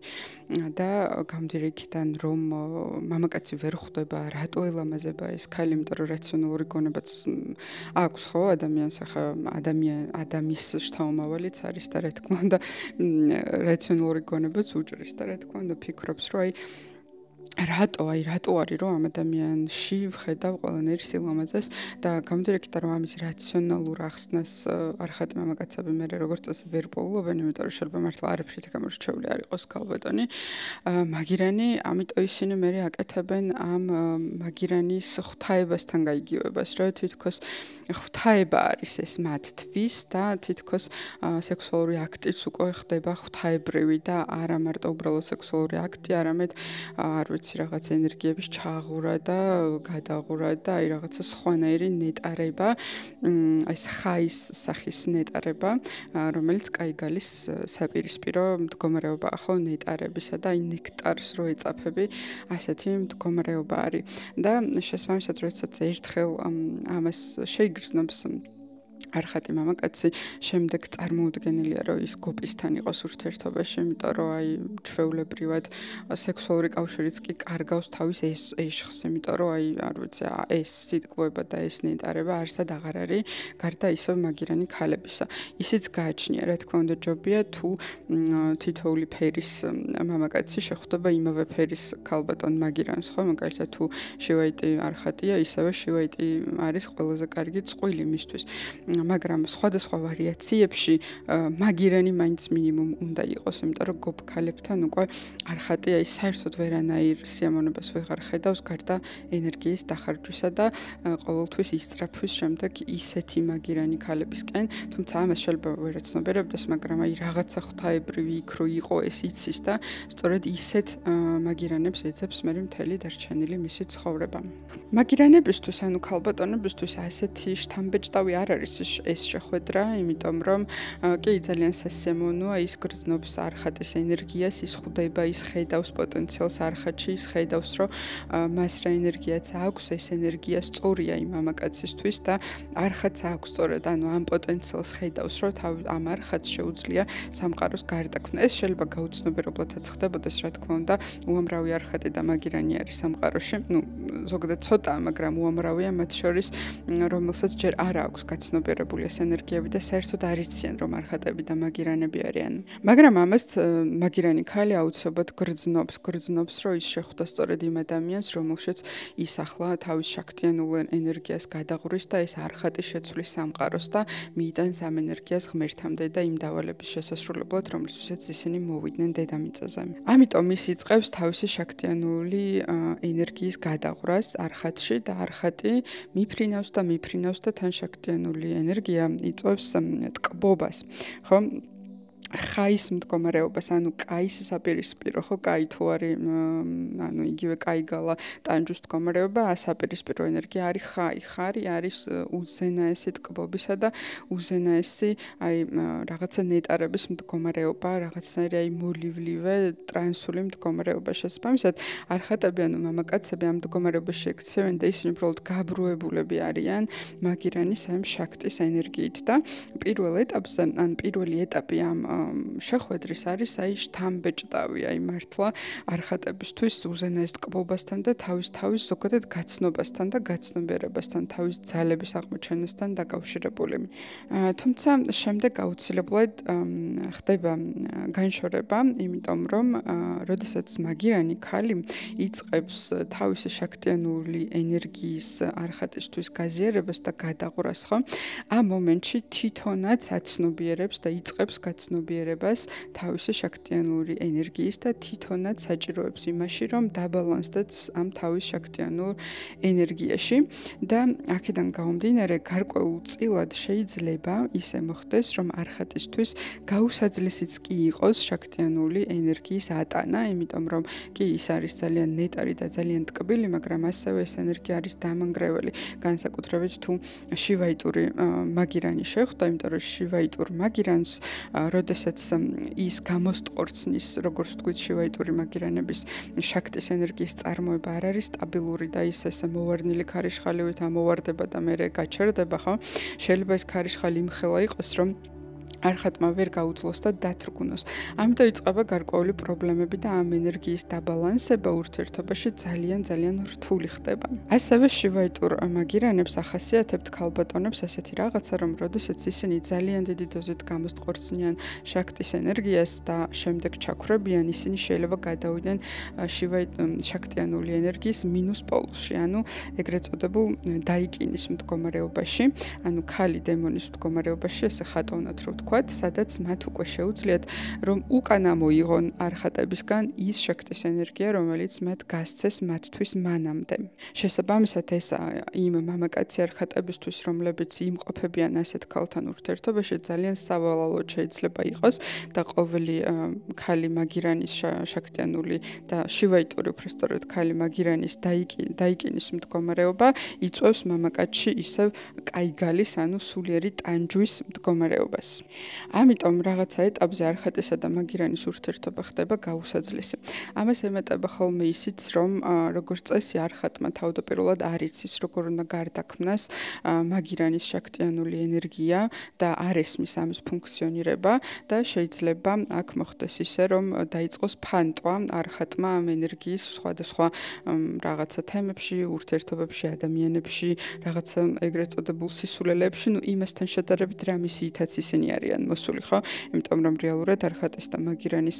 და გამძირი იქიდან, რომ მამაკაცი ვერ ხვდება, რატო ელამაზება ეს ქალი, იმიტომ რომ რაციონალური გონებაც აქვს, ხო, ადამიანს ახლა ადამიანის შთამომავალიც არის და რა თქმა უნდა რაციონალური გონებაც უჭრის და რა თქმა უნდა ფიქრობს, რომ რატო არის რომ ამ ადამიანში ვხედავ ყველანაირ სილამაზეს და გამძირი იქიდან, რომ ამის რაციონალურ ახსნას არხატი მამაკაცები მე როგორც წესი ვერ პოულობენ, იმიტომ რომ შეიძლება მართლა არაფრით გამორჩეული არ იყოს ქალბატონი მაგირანი, ამიტომ ისინი მე აკეთებენ ამ მაგირანის ღვთაებასთან გაიგივებას, რომ თითქოს ღვთაება არის ეს მათთვის და თითქოს სექსუალური აქტიც უკვე ხდება ღვთაებრივი და არა მარტო უბრალოდ სექსუალური აქტი, არამედ არ ვიცი რაღაც ენერგიების ჩაღურა და გადაღურა და აი რაღაცა სხვანაირი ნეტარება, ეს ხაის სახის ნეტარება, რომელიც კაიგალის საპირისპირო მდგომარეობაა, ხო, ნეტარებისა და აი ნექტარს რო ეწაფები, ასეთი მდგომარეობა არის. და შესაბამისად, როდესაც ერთხელ ამას შეიგრძნობს არხატი მამაკაცი შემდეგ წარმოუდგენელია, რომ ის გოპისთან იყოს ურთიერთობაში, იმიტომ რომ აი ჩვეულებრივად სექსუალური კავშირიც კი კარგავს თავის ეშხს, იმიტომ რომ აი არ ვიცი, ეს სიტყვება და ეს ნეტარება არსად აღარ არის, გარდა ისევ მაგირანი ქალებისა. ისიც გააჩნია, რა თქმა უნდა, ჯობია თუ თითოეული ფერის მამაკაცი შეხვდება იმავე ფერის ქალბატონ მაგირანს, ხო, მაგალითად თუ შივაიტი არხატია, ისევე შივაიტი არის ყველაზე კარგი წყვილი მისთვის. მაგრამ სხვადასხვა ვარიაციებში მაგირანი მაინც მინიმუმ უნდა იყოს, იმიტომ რომ გოპ ქალებთან უკვე არხატია ის საერთოდ ვერანაირ სიამოვნებას ვეღარ ხედავს, გარდა ენერგიის დახარჯვისა და ყოველთვის ისწრაფვის შემდეგ ისეთი მაგირანი ქალებისკენ, თუმცა ამას შეიძლება ვერ ეცნობერებდეს, მაგრამ აი რაღაცა ღვთაებრივი იქ რო იყო ეს იცის და სწორედ ისეთ მაგირანებს ეძებს მე მთელი დარჩენილი მისი ცხოვრება. მაგირანებისთვის, ანუ ქალბატონებისთვის ასეთი შთამბეჭდავი არ არის ეს შეხვედრა, იმიტომ რომ კი ძალიან სასიამოვნოა, ის გრძნობს არხატის ენერგიას, ის ხვდება, ის ხედავს პოტენციალს არხატში, ის ხედავს, რომ მას რა ენერგიაც აქვს, ეს ენერგია სწორია იმ მამაკაცისთვის და არხატს აქვს სწორედ, ანუ ამ პოტენციალს ხედავს, რომ ამ არხატს შეუძლია სამყაროს გარდაქმნა. ეს შეიძლება გაუცნობიერებლადაც ხდებოდეს, რა თქმა უნდა, უამრავი არხატი და მაგირანი არის სამყაროში, ზოგადად ცოტაა, მაგრამ უამრავია მათ შორის, რომელსაც ჯერ არ აქვს გაცნობიერებული ეს ენერგიები და საერთოდ არ იციან, რომ არხატები და მაგირანები არიან. მაგრამ ამას მაგირანი ქალი აუცილებლად გრძნობს, რომ ის შეხვდა სწორედ იმ ადამიანს, რომელშიც ის ახლა თავის შაქტიანულ ენერგიას გადაღვრის და ეს არხატი შეცვლის სამყაროს და მიიტანს ამ ენერგიას ღმერთამდე და იმ დავალების შესასრულებლად, რომლისთვისაც ისინი მოვიდნენ დედამიწაზე. ამიტომ ის იწყებს თავისი შაქტიანული ენერგიის გადაღვრას არხატში და არხატი მიფრინავს და თან შაქტიანული ენერგია იწვევს ტკბობას, ხო? ხაის მდგომარეობას, ანუ კაის საპირისპირო, ხო, კაი თუ არის, ანუ იგივე კაიგალა ტანჯვის მდგომარეობა, ასაპირისპირო ენერგია არის ხაი. ხარი არის უზენაესი ტკბობისა და უზენაესი, აი, რაღაცა ნეტარების მდგომარეობა, რაღაცნაირი აი მოლივლივე ტრანსული მდგომარეობა. შესაბამისად, არხატები, ანუ მამაკაცები ამ მდგომარეობაში ექცევენ და ისინი უბრალოდ გაბრუებულები არიან მაგირანის ამ შაქტის ენერგიით და პირველი ეტაპი ამ შეხვედრის არის აი შთამბეჭდავი, აი მართლა არხატებისთვის უზენაეს ტკბობასთან და თავის ზოგადად გაცნობასთან და გაცნობიერებასთან, თავის ძალების აღმოჩენასთან დაკავშირებული. თუმცა შემდეგ აუცილებლად ხდება განშორება, იმიტომ რომ როდესაც მაგირანი ქალი იწყებს თავისი შაქტიანული ენერგიის არხატისთვის გაზიარებას და გადაღვრას, ხო? ამ მომენტში თვითონაც აცნობიერებს და იწყებს გაცნობიერებას თავისი შაქტიანური ენერგიის და თვითონაც საჭიროებს იმაში, რომ დაბალანსდეთ ამ თავის შაქტიანურ ენერგიაში და აქედან გამომდინარე გარკვეულწილად შეიძლება ისე მოხდეს, რომ არხატისთვის გაუსაძლისიც კი იყოს შაქტიანული ენერგიის ატანა, იმიტომ რომ კი ის არის ძალიან ნეტარი და ძალიან ტკბილი, მაგრამ ასევე ეს ენერგია არის დამანგრეველი, განსაკუთრებით თუ შივაიტური მაგირანი შეხვდა, იმიტომ რომ შივაიტურ მაგირანს როდესაც ის გამოსტყორცნის, როგორც თქვით, შივაიტური მაგირანების შაქტის ენერგიის წარმოება არ არის სტაბილური და ის ესე მოვარდნილი ქარიშხალივით ამოვარდება და მერე გაჩერდება, ხო? შეიძლება ეს ქარიშხალი იმხელა იყოს, რომ არხატმა ვერ გაუძლოს და დათრგუნოს. ამიტომ იწყება გარკვეული პრობლემები და ამ ენერგიის დაბალანსება ურთიერთობაში ძალიან რთული ხდება. ასევე შივაიტურ მაგირანებს ახასიათებთ ქალბატონებს ასეთი რაღაცა, რომ როდესაც ისინი ძალიან დიდი დოზით გამოსტყორცნიან შაქტის ენერგიას და შემდეგ ჩაქვრებიან, ისინი შეიძლება გადავიდნენ შაქტიანული ენერგიის მინუს პოლუსში, ანუ ეგრეთ წოდებულ დაიკინის მდგომარეობაში, ანუ ქალი დემონის მდგომარეობაში, ესე ხატოვნად რო სადაც მათ უკვე შეუძლიათ, რომ უკან ამოიღონ არხატებისგან ის შაქტის ენერგია, რომელიც მათ გასცეს მათთვის მანამდე. შესაბამისად, ეს იმ მამაკაცი არხატებისთვის, რომლებიც იმყოფებიან ასეთ ქალთან ურთიერთობაში, ძალიან სავალალოდ შეიძლება იყოს და ყოველი ქალი მაგირანის შაქტიანული და შივაიტური უბრალოდ ქალი მაგირანის დაიკინის მდგომარეობა იწვევს მამაკაცში ისევ კაიგალის, ანუ სულიერი ტანჯვის მდგომარეობას. ამიტომ რაღაცა ეტაპზე არხატისა და მაგირანის ურთიერთობა ხდება გაუსაძლისი. ამას ემატება ხოლმე ისიც, რომ როგორც წესი არხატმა თავდაპირველად არ იცის, როგორ უნდა გარდაქმნას მაგირანის შაქტიანული ენერგია და არ ესმის ამის ფუნქციონირება და შეიძლება აქ მოხდეს ისე, რომ დაიწყოს ფანტვა არხატმა ამ ენერგიის სხვადასხვა რაღაცა თემებში, ურთიერთობებში, ადამიანებში, რაღაცა ეგრეთ წოდებულ სისულელეებში, იმასთან შედარებით რამისითაც ისინი არიან მოსული, ხო? იმიტომ რომ რეალურად არხატის და მაგირანის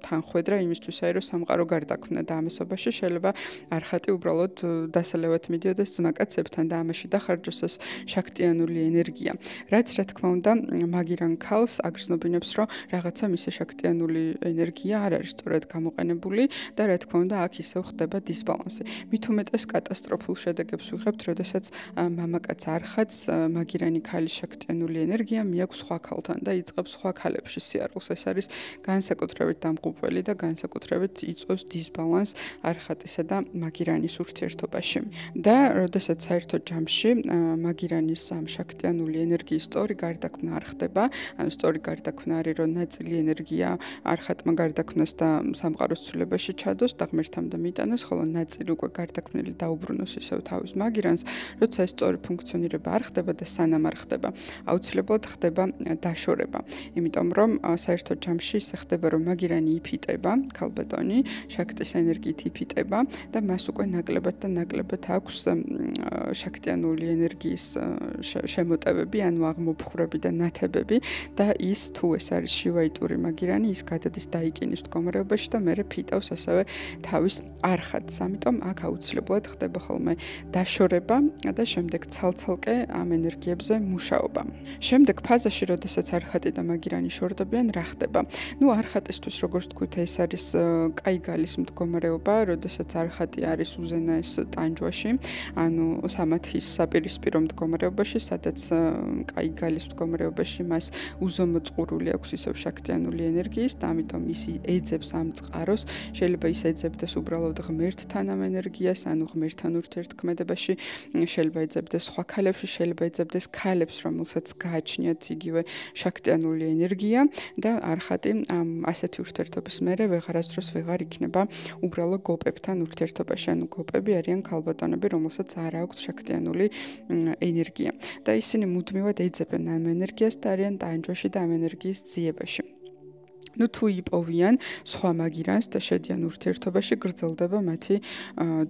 თანხვედრა იმისთვისაა, რომ სამყარო გარდაქმნა და ამასობაში შეიძლება არხატი უბრალოდ დასალევად მიდიოდეს ძმაკაცებთან და ამაში დახარჯოს ეს შაქტიანული ენერგია. რაც რა თქმა უნდა, მაგირან ქალს აგრძნობინებს, რომ რაღაცა მისი შაქტიანული ენერგია არ არის სწორად გამოყენებული და რა თქმა უნდა, აქ ისევ ხდება დისბალანსი. მით უმეტეს კატასტროფულ შედეგებს ვიღებთ, როდესაც მამაკაც არხატს მაგირანი ქალის შაქტიანული ენერგია მიაქვს სხვა ქალთან და იწყებს სხვა ქალებში სიარულს. ეს არის განსაკუთრებით დამღუპველი და განსაკუთრებით იწვევს დისბალანსს არხატისა და მაგირანის ურთიერთობაში. და როდესაც საერთო ჯამში მაგირანის ამ შაქტიანული ენერგიის სწორი გარდაქმნა არ ხდება, ანუ სწორი გარდაქმნა არის, რომ ნაწილი ენერგია არხატმა გარდაქმნას და სამყაროს ცვლილებაში ჩადოს და ღმერთამდე მიიტანოს, ხოლო ნაწილი უკვე გარდაქმნილი დაუბრუნოს ისევ თავის მაგირანს, როცა ეს სწორი ფუნქციონირება არ ხდება და სანამ არ ხდება, აუცილებლად ხდება დაშორება. იმიტომ რომ საერთო ჯამში ისე ხდება, რომ მაგირანი იფიტება, ქალბატონი შაქტის ენერგიით იფიტება და მას უკვე ნაკლებად და ნაკლებად აქვს შაქტიანული ენერგიის შემოტევები, ანუ აღმოფხვრები და ნათებები და ის თუ ეს არის შივაიტური მაგირანი, ის გადადის დაიკინის მდგომარეობაში და მერე ფიტავს ასევე თავის არხატს. ამიტომ აქ აუცილებლად ხდება ხოლმე დაშორება და შემდეგ ცალ-ცალკე ამ ენერგიებზე მუშაობა. შემდეგ ფაზაში, როდესაც არხატი და მაგირანი შორდებიან, რა ხდება? არხატისთვის, როგორც თქვით, ეს არის კაიგალის მდგომარეობა, როდესაც არხატი არის უზენაეს ტანჯვაში, ანუ სამათის საპირისპირო მდგომარეობაში, სადაც კაიგალის მდგომარეობაში მას უზომო წყურვილი აქვს ისევ შაქტიანული ენერგიის და ამიტომ ის ეძებს ამ წყაროს, შეიძლება ის ეძებდეს უბრალოდ ღმერთთან ამ ენერგიას, ანუ ღმერთთან ურთიერთქმედებაში, შეიძლება ეძებდეს სხვა ქალებში, შეიძლება ეძებდეს ქალებს, რომელსაც გააჩნიათ იგივე შაქტიანული ენერგია და არხატი ასეთი ურთიერთობის მერე ვეღარასდროს ვეღარ იქნება უბრალო გოპებთან ურთიერთობაში, ანუ გოპები არიან ქალბატონები, რომელსაც არ აქვს შაქტიანული ენერგია და ისინი მუდმივად ეძებენ ამ ენერგიას და არიან ტანჯვაში და ამ ენერგიის ძიებაში. თუ იპოვიან სხვა მაგირანს და შედიან ურთიერთობაში, გრძელდება მათი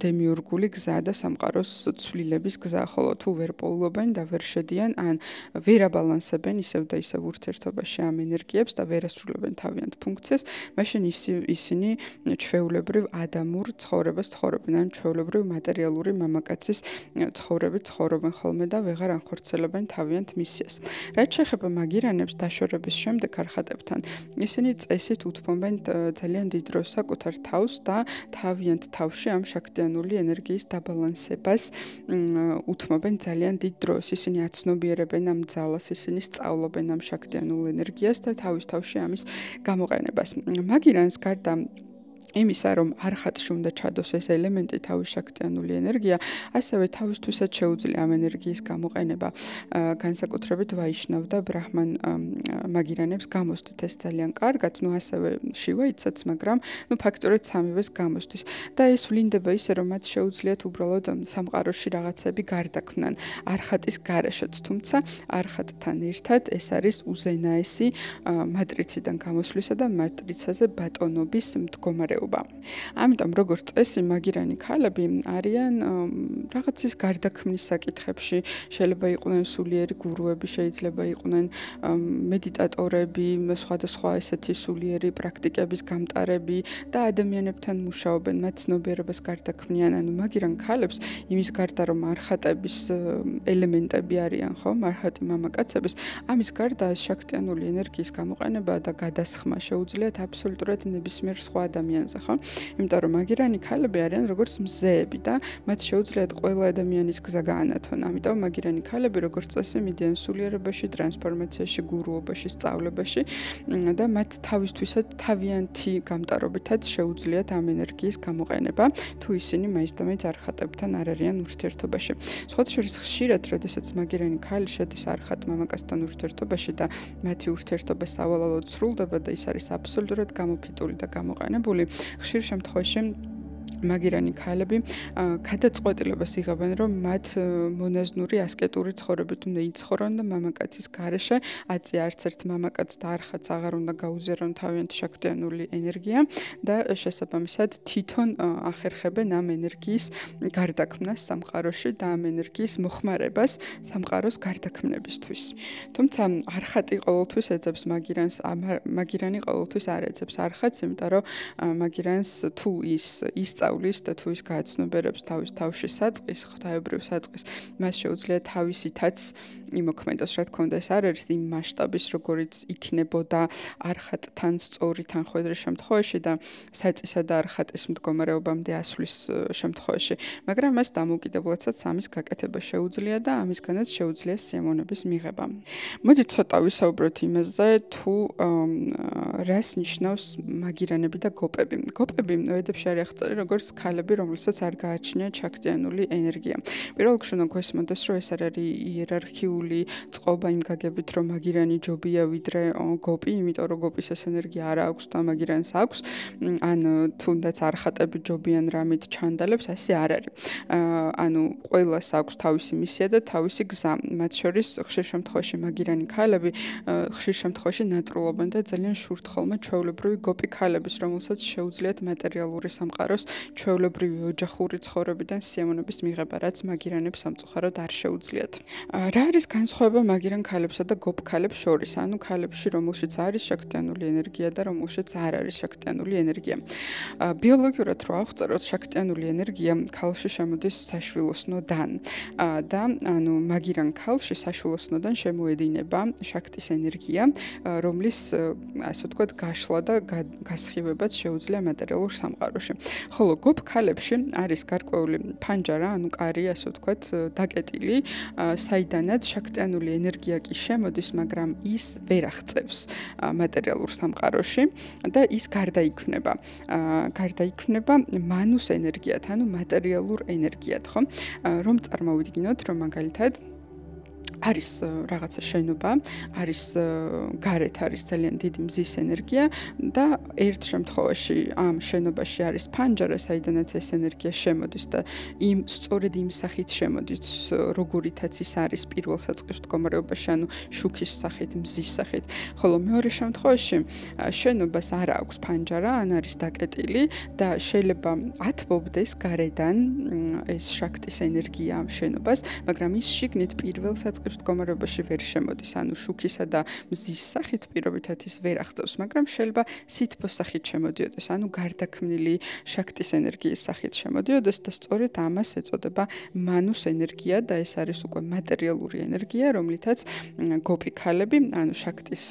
დემიურგული გზა და სამყაროს ცვლილების გზა, ხოლო თუ ვერ პოულობენ და ვერ შედიან, ან ვერ აბალანსებენ ისევ და ისევ ურთიერთობაში ამ ენერგიებს და ვერ ასრულებენ თავიანთ ფუნქციას, მაშინ ისინი ჩვეულებრივ ადამიანურ ცხოვრებას ცხოვრობენ, ან ჩვეულებრივ მატერიალური მამაკაცის ცხოვრებით ცხოვრობენ ხოლმე და ვეღარ ანხორციელებენ თავიანთ მისიას. რაც შეეხება მაგირანებს დაშორების შემდეგ არხატებთან, ისინი წესით უთმობენ ძალიან დიდ დროს საკუთარ თავს და თავიანთ თავში ამ შაქტიანული ენერგიის დაბალანსებას უთმობენ ძალიან დიდ დროს. ისინი აცნობიერებენ ამ ძალას, ისინი სწავლობენ ამ შაქტიანულ ენერგიას და თავის თავში ამის გამოყენებას. მაგირანს გარდა იმისა, რომ არხატში უნდა ჩადოს ეს ელემენტი თავის შაქტიანული ენერგია, ასევე თავისთვისაც შეუძლია ამ ენერგიის გამოყენება განსაკუთრებით ვაიშნავ და ბრაჰმან მაგირანებს გამოსდით ეს ძალიან კარგად, ასევე შივაიცაც, მაგრამ ფაქტურად სამივეს გამოსდის და ეს ვლინდება ისე, რომ მათ შეუძლიათ უბრალოდ სამყაროში რაღაცები გარდაქმნან არხატის გარეშეც, თუმცა არხატთან ერთად ეს არის უზენაესი მატრიციდან გამოსვლისა და მატრიცაზე ბატონობის მდგომარეობა. ამიტომ როგორც წესი მაგირანი ქალები არიან რაღაცის გარდაქმნის საკითხებში, შეიძლება იყვნენ სულიერი გურუები, შეიძლება იყვნენ მედიტატორები, სხვადასხვა ესეთი სულიერი პრაქტიკების გამტარები და ადამიანებთან მუშაობენ, მათ ცნობიერებას გარდაქმნიან, ანუ მაგირან ქალებს იმის გარდა რომ არხატების ელემენტები არიან, ხო, არხატი მამაკაცების, ამის გარდა შაქტიანული ენერგიის გამოყენება და გადასხმა შეუძლიათ აბსოლუტურად ნებისმიერ სხვა ადამიანს ადამიანზე, ხო? იმიტომ რომ მაგირანი ქალები არიან როგორც მზეები და მათ შეუძლიათ ყველა ადამიანის გზა გაანათონ. ამიტომ მაგირანი ქალები როგორც წესი მიდიან სულიერებაში, ტრანსფორმაციაში, გურუობაში, სწავლებაში და მათ თავისთვისაც თავიანთი გამტარობითაც შეუძლიათ ამ ენერგიის გამოყენება, თუ ისინი მაინც და მაინც არხატებთან არ არიან ურთიერთობაში. სხვა შორის ხშირად, როდესაც მაგირანი ქალი შედის არხატ მამაკაცთან ურთიერთობაში და მათი ურთიერთობა სავალალოდ სრულდება და ის არის აბსოლუტურად გამოფიტული და გამოყენებული, ხშირ შემთხვევაში მაგირანი ქალები გადაწყვეტილებას იღებენ, რომ მათ მონაზნური ასკეტური ცხოვრებით უნდა იცხოვრონ და მამაკაცის გარეშე აწი არც ერთ მამაკაცს და არხატს აღარ უნდა გაუზიარონ თავიანთი შაქტიანული ენერგია და შესაბამისად თვითონ ახერხებენ ამ ენერგიის გარდაქმნას სამყაროში და ამ ენერგიის მოხმარებას სამყაროს გარდაქმნებისთვის. თუმცა არხატი ყოველთვის ეძებს მაგირანს, მაგირანი ყოველთვის არ ეძებს არხატს, იმიტომ რომ მაგირანს თუ ისწავლის და თუ ის გააცნობიერებს თავის თავში საწყის, ღვთაებრივ საწყის, მას შეუძლია თავისითაც იმოქმედოს, რა თქმა უნდა, ეს არ არის იმ მასშტაბის, როგორიც იქნებოდა არხატთან სწორი თანხმედრის შემთხვევაში და საწისა და არხატის მდგომარეობამდე ასვლის შემთხვევაში, მაგრამ მას დამოუკიდებლადაც ამის გაკეთება შეუძლია და ამისგანაც შეუძლია სიამოვნების მიღება. მოდით ცოტა ვისაუბროთ იმაზე, თუ რას ნიშნავს მაგირანები და გოპები. გოპები ვედებში არის აღწერილი როგორც ქალები, რომელსაც არ გააჩნიათ შაქტიანული ენერგია. პირველ რიგში უნდა გვესმოდეს, რომ ეს არ არის იერარქიული წყობა იმ გაგებით, რომ მაგირანი ჯობია ვიდრე გოპი, იმიტომ რომ გოპის ეს ენერგია არ აქვს და მაგირანს აქვს, ან თუნდაც არხატები ჯობიან რამით ჩანდალებს, ასე არ არის. ანუ ყველას აქვს თავისი მისია და თავისი გზა. მათ შორის ხშირ შემთხვევაში მაგირანი ქალები ხშირ შემთხვევაში ნატრულობენ და ძალიან შურთ ხოლმე ჩვეულებრივი გოპი ქალების, რომელსაც შეუძლიათ მატერიალური სამყაროს ჩვეულებრივი ოჯახური ცხოვრებიდან სიამოვნების მიღება, რაც მაგირანებს სამწუხაროდ არ შეუძლიათ. რა არის განსხვავება მაგირან ქალებსა და გოპ ქალებს შორის? ანუ ქალებში, რომელშიც არის შაქტიანული ენერგია და რომელშიც არ არის შაქტიანული ენერგია. ბიოლოგიურად რო აღწეროთ, შაქტიანული ენერგია ქალში შემოდის საშვილოსნოდან და ანუ მაგირან ქალში საშვილოსნოდან შემოედინება შაქტის ენერგია, რომლის ასე ვთქვათ გაშლა და გასხივებაც შეუძლია მატერიალურ სამყაროში. ხოლო გოპ ქალებში არის გარკვეული ფანჯარა, ანუ კარი, ასე ვთქვათ, დაკეტილი, საიდანაც შაქტიანული ენერგია კი შემოდის, მაგრამ ის ვერ აღწევს მატერიალურ სამყაროში და ის გარდაიქმნება. გარდაიქმნება მანუს ენერგიათ, ანუ მატერიალურ ენერგიათ, ხო? რომ წარმოვიდგინოთ, რომ მაგალითად არის რაღაცა შენობა, არის გარეთ არის ძალიან დიდი მზის ენერგია და ერთ შემთხვევაში ამ შენობაში არის ფანჯარა, საიდანაც ეს ენერგია შემოდის და სწორედ იმ სახით შემოდის, როგორითაც ის არის პირველ საწყის მდგომარეობაში, ანუ შუქის სახით, მზის სახით. ხოლო მეორე შემთხვევაში შენობას არ აქვს ფანჯარა, ან არის დაკეტილი და შეიძლება ათბობდეს გარედან ეს შაქტის ენერგია ამ შენობას, მაგრამ ის შიგნით პირველ საწყის მდგომარეობაში ვერ შემოდის, ანუ შუქისა და მზის სახით პირობითად ის ვერ აღწევს, მაგრამ შეიძლება სითბოს სახით შემოდიოდეს, ანუ გარდაქმნილი შაქტის ენერგიის სახით შემოდიოდეს და სწორედ ამას ეწოდება მანუს ენერგია და ეს არის უკვე მატერიალური ენერგია, რომლითაც გოპი ქალები, ანუ შაქტის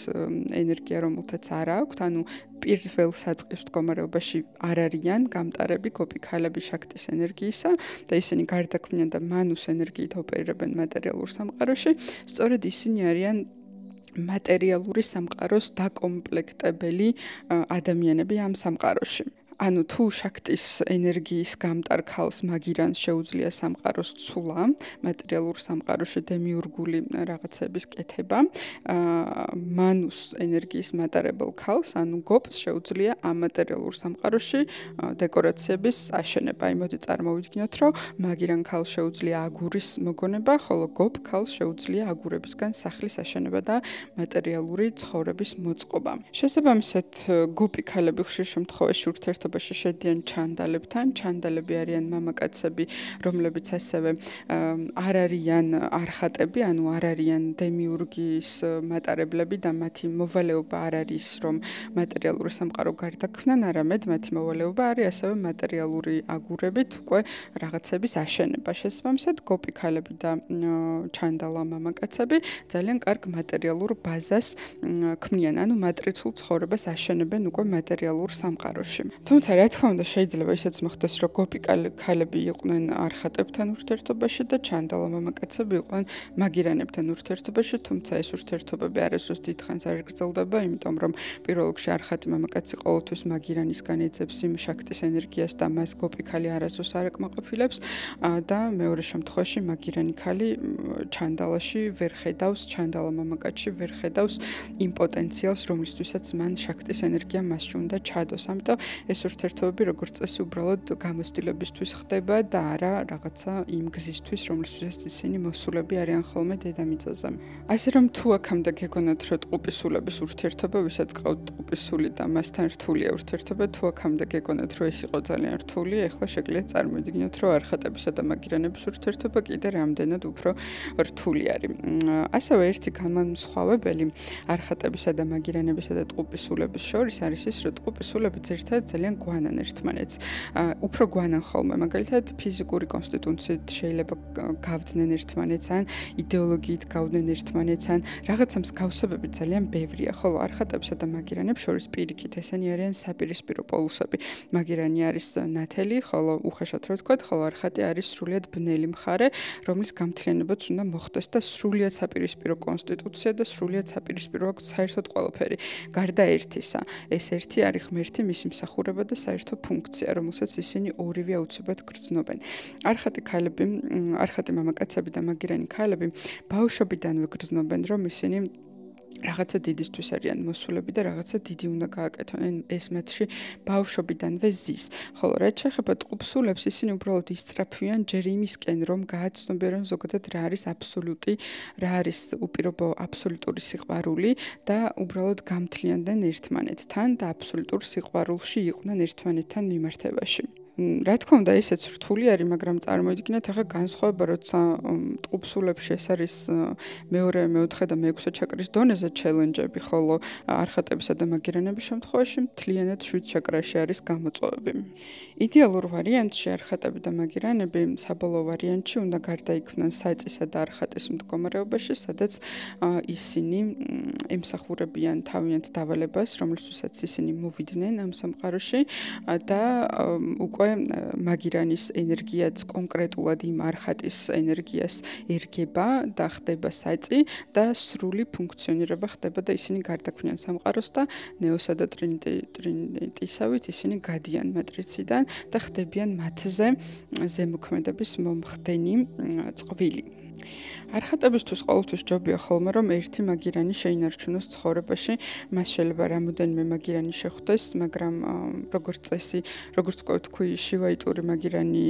ენერგია, რომელთაც არ აქვთ, ანუ პირველ საწყის მდგომარეობაში არ არიან გამტარები გოპი ქალები შაქტის ენერგიისა და ისინი გარდაქმნიან და მანუს ენერგიით ოპერირებენ მატერიალურ სამყაროში. სწორედ ისინი არიან მატერიალური სამყაროს დაკომპლექტებელი ადამიანები ამ სამყაროში. ანუ თუ შაქტის ენერგიის გამტარ ქალს მაგირანს შეუძლია სამყაროს ცულა, მატერიალურ სამყაროში დემიურგული რაღაცების კეთება, მანუს ენერგიის მატარებელ ქალს, ანუ გოპს შეუძლია ამ მატერიალურ სამყაროში დეკორაციების აშენება. იმოდი წარმოვიდგინოთ, რომ მაგირან ქალს შეუძლია აგურის მოგონება, ხოლო გოპ ქალს შეუძლია აგურებისგან სახლის აშენება და მატერიალური ცხოვრების მოწყობა. შესაბამისად, გოპი ქალები ხშირ შემთხვევაში ურთიერთობ შედიან ჩანდალებთან. ჩანდალები არიან მამაკაცები, რომლებიც ასევე არ არიან არხატები, ანუ არ არიან დემიურგის მატარებლები და მათი მოვალეობა არ არის, რომ მატერიალური სამყარო გარდაქმნან, არამედ მათი მოვალეობა არის ასევე მატერიალური აგურებით უკვე რაღაცების აშენება. შესაბამისად, გოპი ქალები და ჩანდალა მამაკაცები ძალიან კარგ მატერიალურ ბაზას ქმნიან, ანუ მატრიცულ ცხოვრებას აშენებენ უკვე მატერიალურ სამყაროში. თუმცა რა თქმა უნდა შეიძლება ისეც მოხდეს, რომ გოპი ქალები იყვნენ არხატებთან ურთიერთობაში და ჩანდალა მამაკაცები იყვნენ მაგირანებთან ურთიერთობაში, თუმცა ეს ურთიერთობები არასდროს დიდხანს არ გრძელდება, იმიტომ რომ პირველ რიგში არხატი მამაკაცი ყოველთვის მაგირანისგან ეძებს იმ შაქტის ენერგიას და მას გოპი ქალი არასდროს არ აკმაყოფილებს და მეორე შემთხვევაში მაგირანი ქალი ჩანდალაში ვერ ხედავს, ჩანდალა მამაკაცში ვერ ხედავს იმ პოტენციალს, რომლისთვისაც მან შაქტის ენერგია მასში უნდა ჩადოს. ამიტომ ეს ურთიერთობები როგორც წესი უბრალოდ გამოცდილებისთვის ხდება და არა რაღაცა იმ გზისთვის, რომლისთვისაც ისინი მოსულები არიან ხოლმე დედამიწაზე. ასე რომ თუ აქამდე გეგონათ, რომ ტყუპისულების ურთიერთობა, ვისაც ყავთ ტყუპისული და მასთან რთულია ურთიერთობა, თუ აქამდე გეგონათ, რომ ეს იყო ძალიან რთული, ეხლა შეგიძლიათ წარმოიდგინოთ, რომ არხატებისა და მაგირანების ურთიერთობა კიდე რამდენად უფრო რთული არის. ასევე ერთი განმასხვავებელი არხატებისა და მაგირანებისა და ტყუპისულების შორის არის ის, რომ ტყუპისულები ერთად ძალიან გვანან ერთმანეთს. უფრო გვანან ხოლმე, მაგალითად, ფიზიკური კონსტიტუციით შეიძლება გავდნენ ერთმანეთს, ან იდეოლოგიით გავდნენ ერთმანეთს, ან რაღაცა მსგავსებები ძალიან ბევრია, ხოლო არხატებსა და მაგირანებს შორის პირიქით ესენი არიან საპირისპირო პოლუსები. მაგირანი არის ნათელი, ხოლო უხეშად რო ვთქვათ, ხოლო არხატი არის სრულიად ბნელი მხარე, რომლის გამთლიანებაც უნდა მოხდეს და სრულიად საპირისპირო კონსტიტუცია და სრულიად საპირისპირო აქვს საერთოდ ყველაფერი. გარდა ერთისა, ეს ერთი არის ღმერთი, მისი მსახურება და საერთო ფუნქცია, რომელსაც ისინი ორივე აუცილებლად გრძნობენ. არხატი მამაკაცები და მაგირანი ქალები ბავშვობიდანვე გრძნობენ, რომ ისინი რაღაცა დიდისთვის არიან მოსულები და რაღაცა დიდი უნდა გააკეთონ. ეს მათში ბავშვობიდანვე ზის. ხოლო რაც შეეხება ტყუპსულებს, ისინი უბრალოდ ისწრაფვიან ჯერ იმისკენ, რომ გააცნობიერონ ზოგადად რა არის აბსოლუტი, რა არის უპირობო აბსოლუტური სიყვარული და უბრალოდ გამთლიანდნენ ერთმანეთთან და აბსოლუტურ სიყვარულში იყვნენ ერთმანეთთან მიმართებაში. რა თქმა უნდა, ისეც რთული არის, მაგრამ წარმოიდგინეთ, ახლა განსხვავება, როცა ტყუპსულებში ეს არის მეორე, მეოთხე და მეექვსე ჩაკრის დონეზე ჩელენჯები, ხოლო არხატებისა და მაგირანების შემთხვევაში მთლიანად 7 ჩაკრაში არის გამოწვევები. იდეალურ ვარიანტში არხატები და მაგირანები საბოლოო ვარიანტში უნდა გარდაიქმნან საწისა და არხატის მდგომარეობაში, სადაც ისინი ემსახურებიან თავიანთ დავალებას, რომლისთვისაც ისინი მოვიდნენ ამ სამყაროში და უკვე მაგირანის ენერგიაც კონკრეტულად იმ არხატის ენერგიას ერგება და ხდება საწი და სრული ფუნქციონირება ხდება და ისინი გარდაქმნიან სამყაროს და ნეოსა და ტრინიტისავით ისინი გადიან მატრიციდან და ხდებიან მათზე ზემოქმედების მომხდენი წყვილი. არხატებისთვის ყოველთვის ჯობია ხოლმე, რომ ერთი მაგირანი შეინარჩუნოს ცხოვრებაში, მას შეიძლება რამოდენიმე მაგირანი შეხვდეს, მაგრამ როგორც წესი, როგორც თქვი, შივაიტური მაგირანი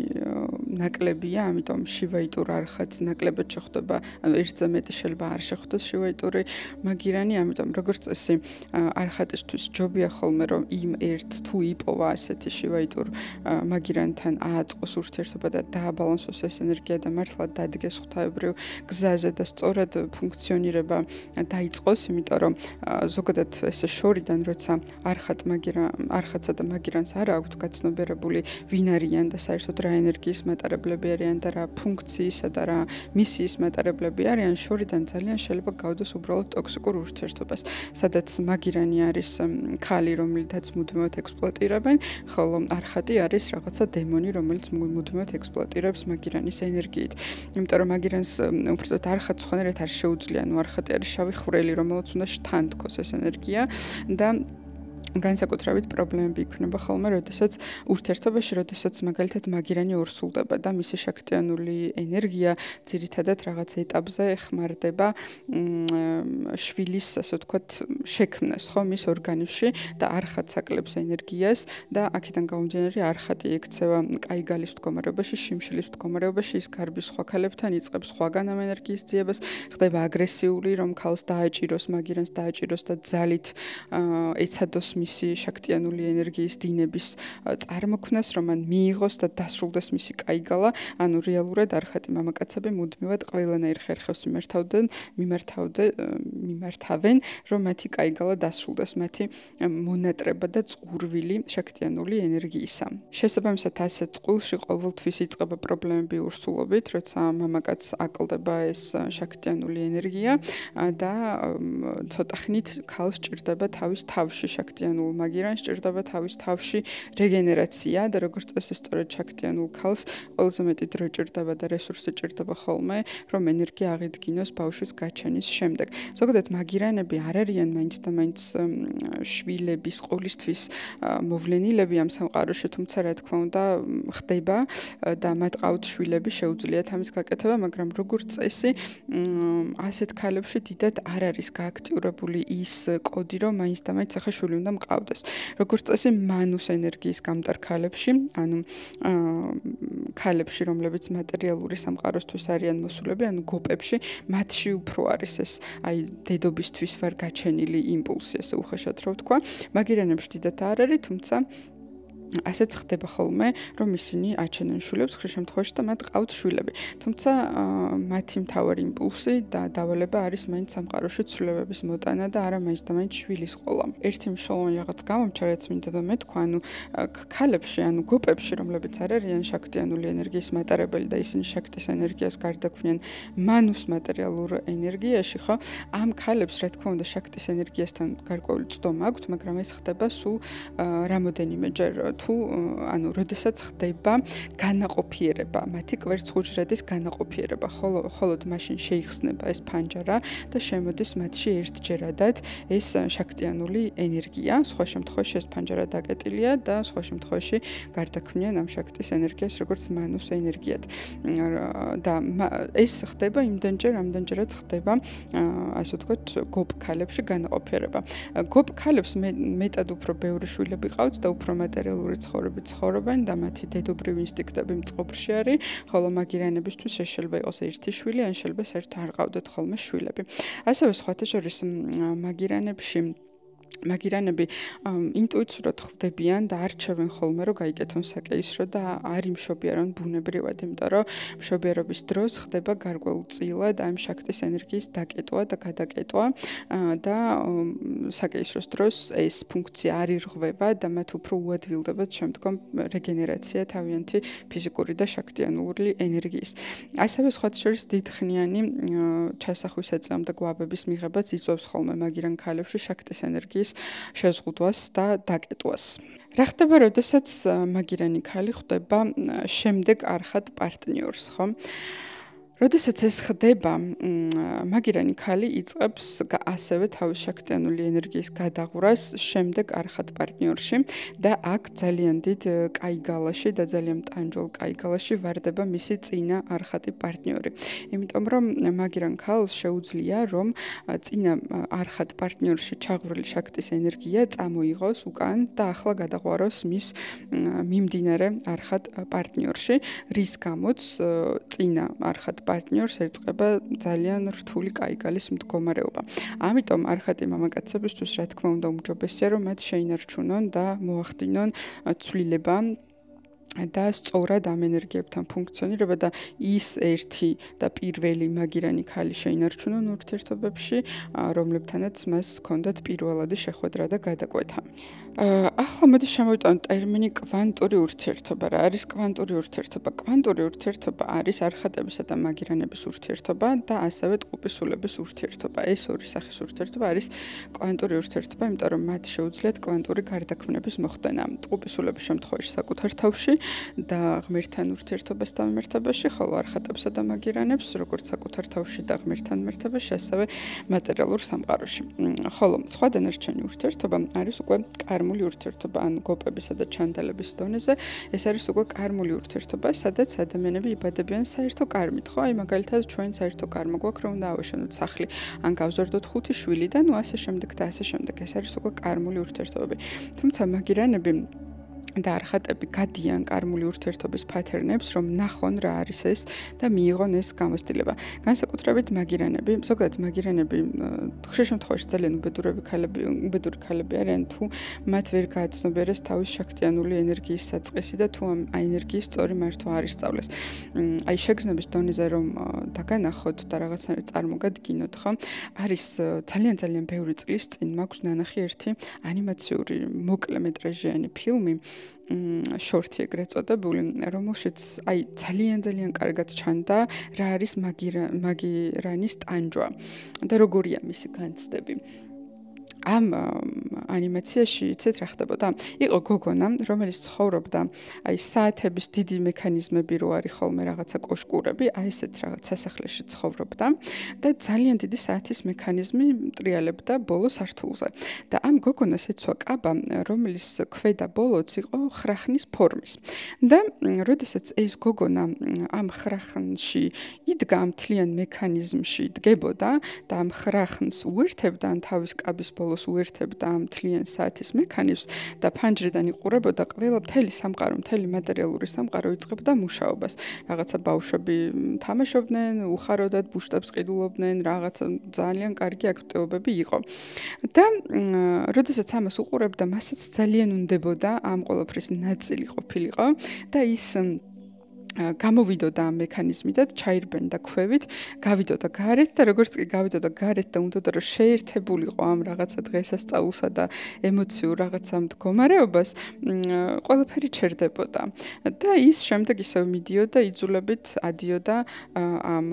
ნაკლებია, ამიტომ შივაიტურ არხატს ნაკლებად შეხვდება, ანუ ერთზე მეტი შეიძლება არ შეხვდეს შივაიტური მაგირანი, ამიტომ როგორც წესი, არხატისთვის ჯობია ხოლმე, რომ იმ ერთ თუ იპოვა ასეთი შივაიტურ მაგირანთან ააწყოს ურთიერთობა და დააბალანსოს ეს ენერგია და მართლა დადგეს ღვთაებრივ გზაზე და სწორად ფუნქციონირება დაიწყოს, იმიტომ რომ ზოგადად ეს შორიდან როცა არხატსა და მაგირანს არ აქვთ გაცნობიერებული ვინ არიან და საერთოდ რა ენერგიის მატარებლები არიან და რა ფუნქციისა და რა მისიის მატარებლები არიან, შორიდან ძალიან შეიძლება გავდეს უბრალოდ ტოქსიკურ ურთიერთობას, სადაც მაგირანი არის ქალი, რომელთაც მუდმივად ექსპლუატირებენ, ხოლო არხატი არის რაღაცა დემონი, რომელიც მუდმივად ექსპლუატირებს მაგირანის ენერგიით. იმიტომ რომ მაგირანს უბრალოდ არხატს ხონერეთ არ შეუძლია, ანუ არხატი არის შავი ხვრელი, რომელსაც უნდა შთანთქოს ეს ენერგია და განსაკუთრებით პრობლემები იქნება ხოლმე, როდესაც ურთიერთობაში, როდესაც მაგალითად მაგირანი ორსულდება და მისი შაქტიანული ენერგია ძირითადად რაღაც ეტაპზე ხმარდება შვილის, ასე ვთქვათ, შექმნას, ხო, მის ორგანიზმში და არხატს აკლებს ენერგიას და აქედან გამომდინარე არხატი ექცევა კაიგალის მდგომარეობაში, შიმშილის მდგომარეობაში, ის გარბის სხვა ქალებთან იწყებს სხვაგან ამ ენერგიის ძიებას, ხდება აგრესიული, რომ ქალს დააჭიროს, მაგირანს დააჭიროს და ძალით ეცადოს მისი შაქტიანული ენერგიის დინების წარმოქმნას, რომ მან მიიღოს და დასრულდეს მისი კაიგალა, ანუ რეალურად არხატი მამაკაცები მუდმივად ყველანაირ ხერხებს მიმართავენ, რომ მათი კაიგალა დასრულდეს, მათი მონატრება და წყურვილი შაქტიანული ენერგიისა. შესაბამისად, ასეთ წყვილში ყოველთვის იწყება პრობლემები ურსულობით, როცა მამაკაცს აკლდება ეს შაქტიანული ენერგია და ცოტა ხნით ქალს ჭირდება თავის თავში შაქტიანული შაქტიანულ მაგირანს ჭირდება თავის თავში რეგენერაცია და როგორც წესი სწორედ შაქტიანულ ქალს ყველაზე მეტი დრო ჭირდება და რესურსი ჭირდება ხოლმე, რომ ენერგია აღიდგინოს ბავშვის გაჩენის შემდეგ. ზოგადად მაგირანები არ არიან მაინც და მაინც შვილების ყოლისთვის მოვლენილები ამ სამყაროში, თუმცა რა თქმა უნდა ხდება და მათ ყავთ შვილები, შეუძლიათ ამის გაკეთება, მაგრამ როგორც წესი ასეთ ქალებში დიდად არ არის გააქტიურებული ის კოდი, რომ მაინც და მაინც ახლა შვილი უნდა მყავდეს. როგორც წესი მანუს ენერგიის გამტარ ქალებში, ანუ ქალებში, რომლებიც მატერიალური სამყაროსთვის არიან მოსულები, ანუ გოპებში, მათში უფრო არის ეს აი დედობისთვის ვარ გაჩენილი იმპულსი, ესე უხეშად რო ვთქვა. მაგირანებში დიდად არ არის, თუმცა ასეც ხდება ხოლმე, რომ ისინი აჩენენ შვილებს ხშირ შემთხვევაში და მათ ყავთ შვილები. თუმცა მათი მთავარი იმპულსი და დავალება არის მაინც სამყაროში ცვლილებების მოტანა და არა მაინც და მაინც შვილის ყოლა. ერთი მნიშვნელოვანი რაღაც გამომჩა, რაც მინდა და მეთქვა, ანუ ქალებში, ანუ გოპებში, რომლებიც არ არიან შაქტიანული ენერგიის მატარებელი და ისინი შაქტის ენერგიას გარდაქმნიან მანუს მატერიალურ ენერგიაში, ხო? ამ ქალებს, რა თქმა უნდა, შაქტის ენერგიასთან გარკვეული წვდომა აქვთ, მაგრამ ეს ხდება სულ რამოდენიმეჯერ თუ ანუ როდესაც ხდება განაყოფიერება, მათი კვერცხუჯრედის განაყოფიერება, ხოლოდ მაშინ შეიხსნება ეს ფანჯარა და შემოდის მათში ერთჯერადად ეს შაქტიანული ენერგია. სხვა შემთხვევაში ეს ფანჯარა დაკეტილია და სხვა შემთხვევაში გარდაქმნიან ამ შაქტის ენერგიას როგორც მანუს ენერგიად. და ეს ხდება იმდენჯერ, ამდენჯერაც ხდება, ასე ვთქვათ, გოპ ქალებში განაყოფიერება. გოპ ქალებს მეტად უფრო ბევრი შვილები ყავთ და უფრო მატერიალური ცხოვრებით ცხოვრობენ და მათი დედობრივი ინსტინქტები მწყობრში არის, ხოლო მაგირანებისთვის შეიძლება იყოს ერთი შვილი, ან შეიძლება საერთოდ არ ყავდეთ ხოლმე შვილები. ასევე სხვათა შორის მაგირანები ინტუიციურად ხვდებიან და არჩევენ ხოლმე, რომ გაიკეთონ საკეისრო და არ იმშობიარონ ბუნებრივად, იმიტომ რომ მშობიარობის დროს ხდება გარკვეულწილად ამ შაქტის ენერგიის დაკეტვა და გადაკეტვა და საკეისროს დროს ეს ფუნქცია არ ირღვევა და მათ უფრო უადვილდებათ შემდგომ რეგენერაცია თავიანთი ფიზიკური და შაქტიანული ენერგიის. ასევე სხვათა შორის დიდხნიანი ჩასახვის ეწევა და გვაბების მიღებაც იწვევს ხოლმე მაგირან ქალებში შაქტის ენერგიის შეზღუდვას და დაკეტვას. რა ხდება, როდესაც მაგირანი ქალი ხვდება შემდეგ არხად პარტნიორს, ხო? როდესაც ეს ხდება, მაგირანი ქალი იწყებს ასევე თავის შაქტიანული ენერგიის გადაღვრას შემდეგ არხად პარტნიორში და აქ ძალიან დიდ კაიგალაში და ძალიან მტანჯოლ კაიგალაში ვარდება მისი წინა არხატი პარტნიორი. იმიტომ რომ მაგირან ქალს შეუძლია რომ წინა არხად პარტნიორში ჩაღვრილი შაქტის ენერგია წამოიღოს უკან და ახლა გადაღვაროს მის მიმდინარე არხად პარტნიორში, რის გამოც წინა არხად პარტნიორს ერწყება ძალიან რთული კაიგალის მდგომარეობა. ამიტომ არხატი მამაკაცებისთვის, რა თქმა უნდა, უმჯობესია, რომ მათ შეინარჩუნონ და მოახდინონ ცვლილება და სწორად ამ ენერგიებთან ფუნქციონირება და ის ერთი და პირველი მაგირანი ქალი შეინარჩუნონ ურთიერთობებში, რომლებთანაც მას ჰქონდათ პირველადი შეხვედრა და გადაკვეთა. ახლა მოდი შემოვიტანოთ ტერმინი კვანტური ურთიერთობა. რა არის კვანტური ურთიერთობა? კვანტური ურთიერთობა არის არხატებისა და მაგირანების ურთიერთობა და ასევე ტყუპისულების ურთიერთობა. ეს ორი სახის ურთიერთობა არის კვანტური ურთიერთობა, იმიტომ რომ მათ შეუძლიათ კვანტური გარდაქმნების მოხდენა. ტყუპისულების შემთხვევაში საკუთარ თავში და ღმერთთან ურთიერთობასთან მიმართებაში, ხოლო არხატებსა და მაგირანებს, როგორც საკუთარ თავში და ღმერთთან მიმართებაში, ასევე მატერიალურ სამყაროში. ხოლო სხვა დანარჩენი ურთიერთობა არის უკვე კარმული ურთიერთობა, ანუ გოპებისა და ჩანდალების დონეზე. ეს არის უკვე კარმული ურთიერთობა, სადაც ადამიანები იბადებიან საერთო კარმით, ხო? აი მაგალითად ჩვენ საერთო კარმა გვაქვს, რომ დავაშენოთ სახლი, ან გავზარდოთ 5 შვილი და ნუ ასე შემდეგ და ასე შემდეგ. ეს არის უკვე კარმული ურთიერთობები. თუმცა მაგირანები და არხატები გადიან კარმული ურთიერთობის პათერნებს, რომ ნახონ რა არის ეს და მიიღონ ეს გამოცდილება. განსაკუთრებით მაგირანები, ზოგადად მაგირანები ხშირ შემთხვევაში ძალიან უბედური ქალები არიან, თუ მათ ვერ გააცნობიერეს თავის შაქტიანული ენერგიის საწყისი და თუ ამ ენერგიის სწორი მართვა არ ისწავლეს. აი შეგრძნების დონეზე რომ დაგანახოთ და რაღაცნაირად წარმოგადგინოთ, ხო? არის ძალიან ბევრი წლის წინ მაქვს ნანახი ერთი ანიმაციური მოკლემეტრაჟიანი ფილმი, შორტი ეგრეთ წოდებული, რომელშიც აი ძალიან კარგად ჩანდა რა არის მაგირანის ტანჯვა და როგორია მისი განცდები. ამ ანიმაციაში იცით რა ხდებოდა? იყო გოგონა, რომელიც ცხოვრობდა აი საათების დიდი მექანიზმები რო არის ხოლმე რაღაცა კოშკურები, აი ესეთ რაღაც სასახლეში ცხოვრობდა და ძალიან დიდი საათის მექანიზმი ტრიალებდა ბოლო სართულზე. და ამ გოგონას ეცვა კაბა, რომელიც ქვედა ბოლოც იყო ხრახნის ფორმის. და როდესაც ეს გოგონა ამ ხრახნში იდგა ამ თლიან მექანიზმში დგებოდა და ამ ხრახნს უერთებდა ან თავის კაბის ბოლოს უერთებდა ამ თლიან საათის მექანიზმს და ფანჯრიდან იყურებოდა ყველა მთელი სამყარო, მთელი მატერიალური სამყარო იწყებდა მუშაობას. რაღაცა ბავშვები თამაშობდნენ, უხაროდათ ბუშტებს ყიდულობდნენ, რაღაცა ძალიან კარგი აქტივობები იყო. და როდესაც ამას უყურებდა, მასაც ძალიან უნდებოდა ამ ყველაფრის ნაწილი ყოფილიყო და ის გამოვიდოდა ამ მექანიზმიდან, ჩაირბენდა ქვევით, გავიდოდა გარეთ და როგორც კი გავიდოდა გარეთ და უნდოდა რომ შეერთებულიყო ამ რაღაცა დღესასწაულსა და ემოციურ რაღაცა მდგომარეობას, ყველაფერი ჩერდებოდა. და ის შემდეგ ისევ მიდიოდა, იძულებით ადიოდა ამ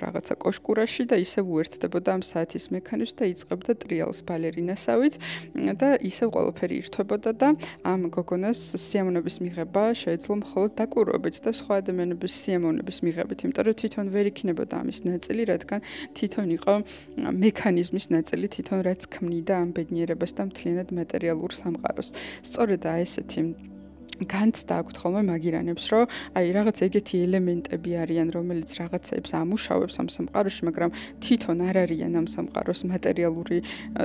რაღაცა კოშკურაში და ისევ უერთდებოდა ამ საათის მექანიზმს და იწყებდა ტრიალს ბალერინასავით და ისევ ყველაფერი ირთვებოდა და ამ გოგონას სიამოვნების მიღება შეეძლო მხოლოდ დაკვირვებით და სხვა ადამიანების სიამოვნების მიღებით, იმიტომ რომ თვითონ ვერ იქნებოდა ამის ნაწილი, რადგან თვითონ იყო მექანიზმის ნაწილი, თვითონ რაც ქმნიდა ამ ბედნიერებას და მთლიანად მატერიალურ სამყაროს. სწორედ ესეთი განცდა აქვთ ხოლმე მაგირანებს, რომ აი რაღაც ეგეთი ელემენტები არიან, რომელიც რაღაცებს ამუშავებს ამ სამყაროში, მაგრამ თვითონ არ არიან ამ სამყაროს მატერიალური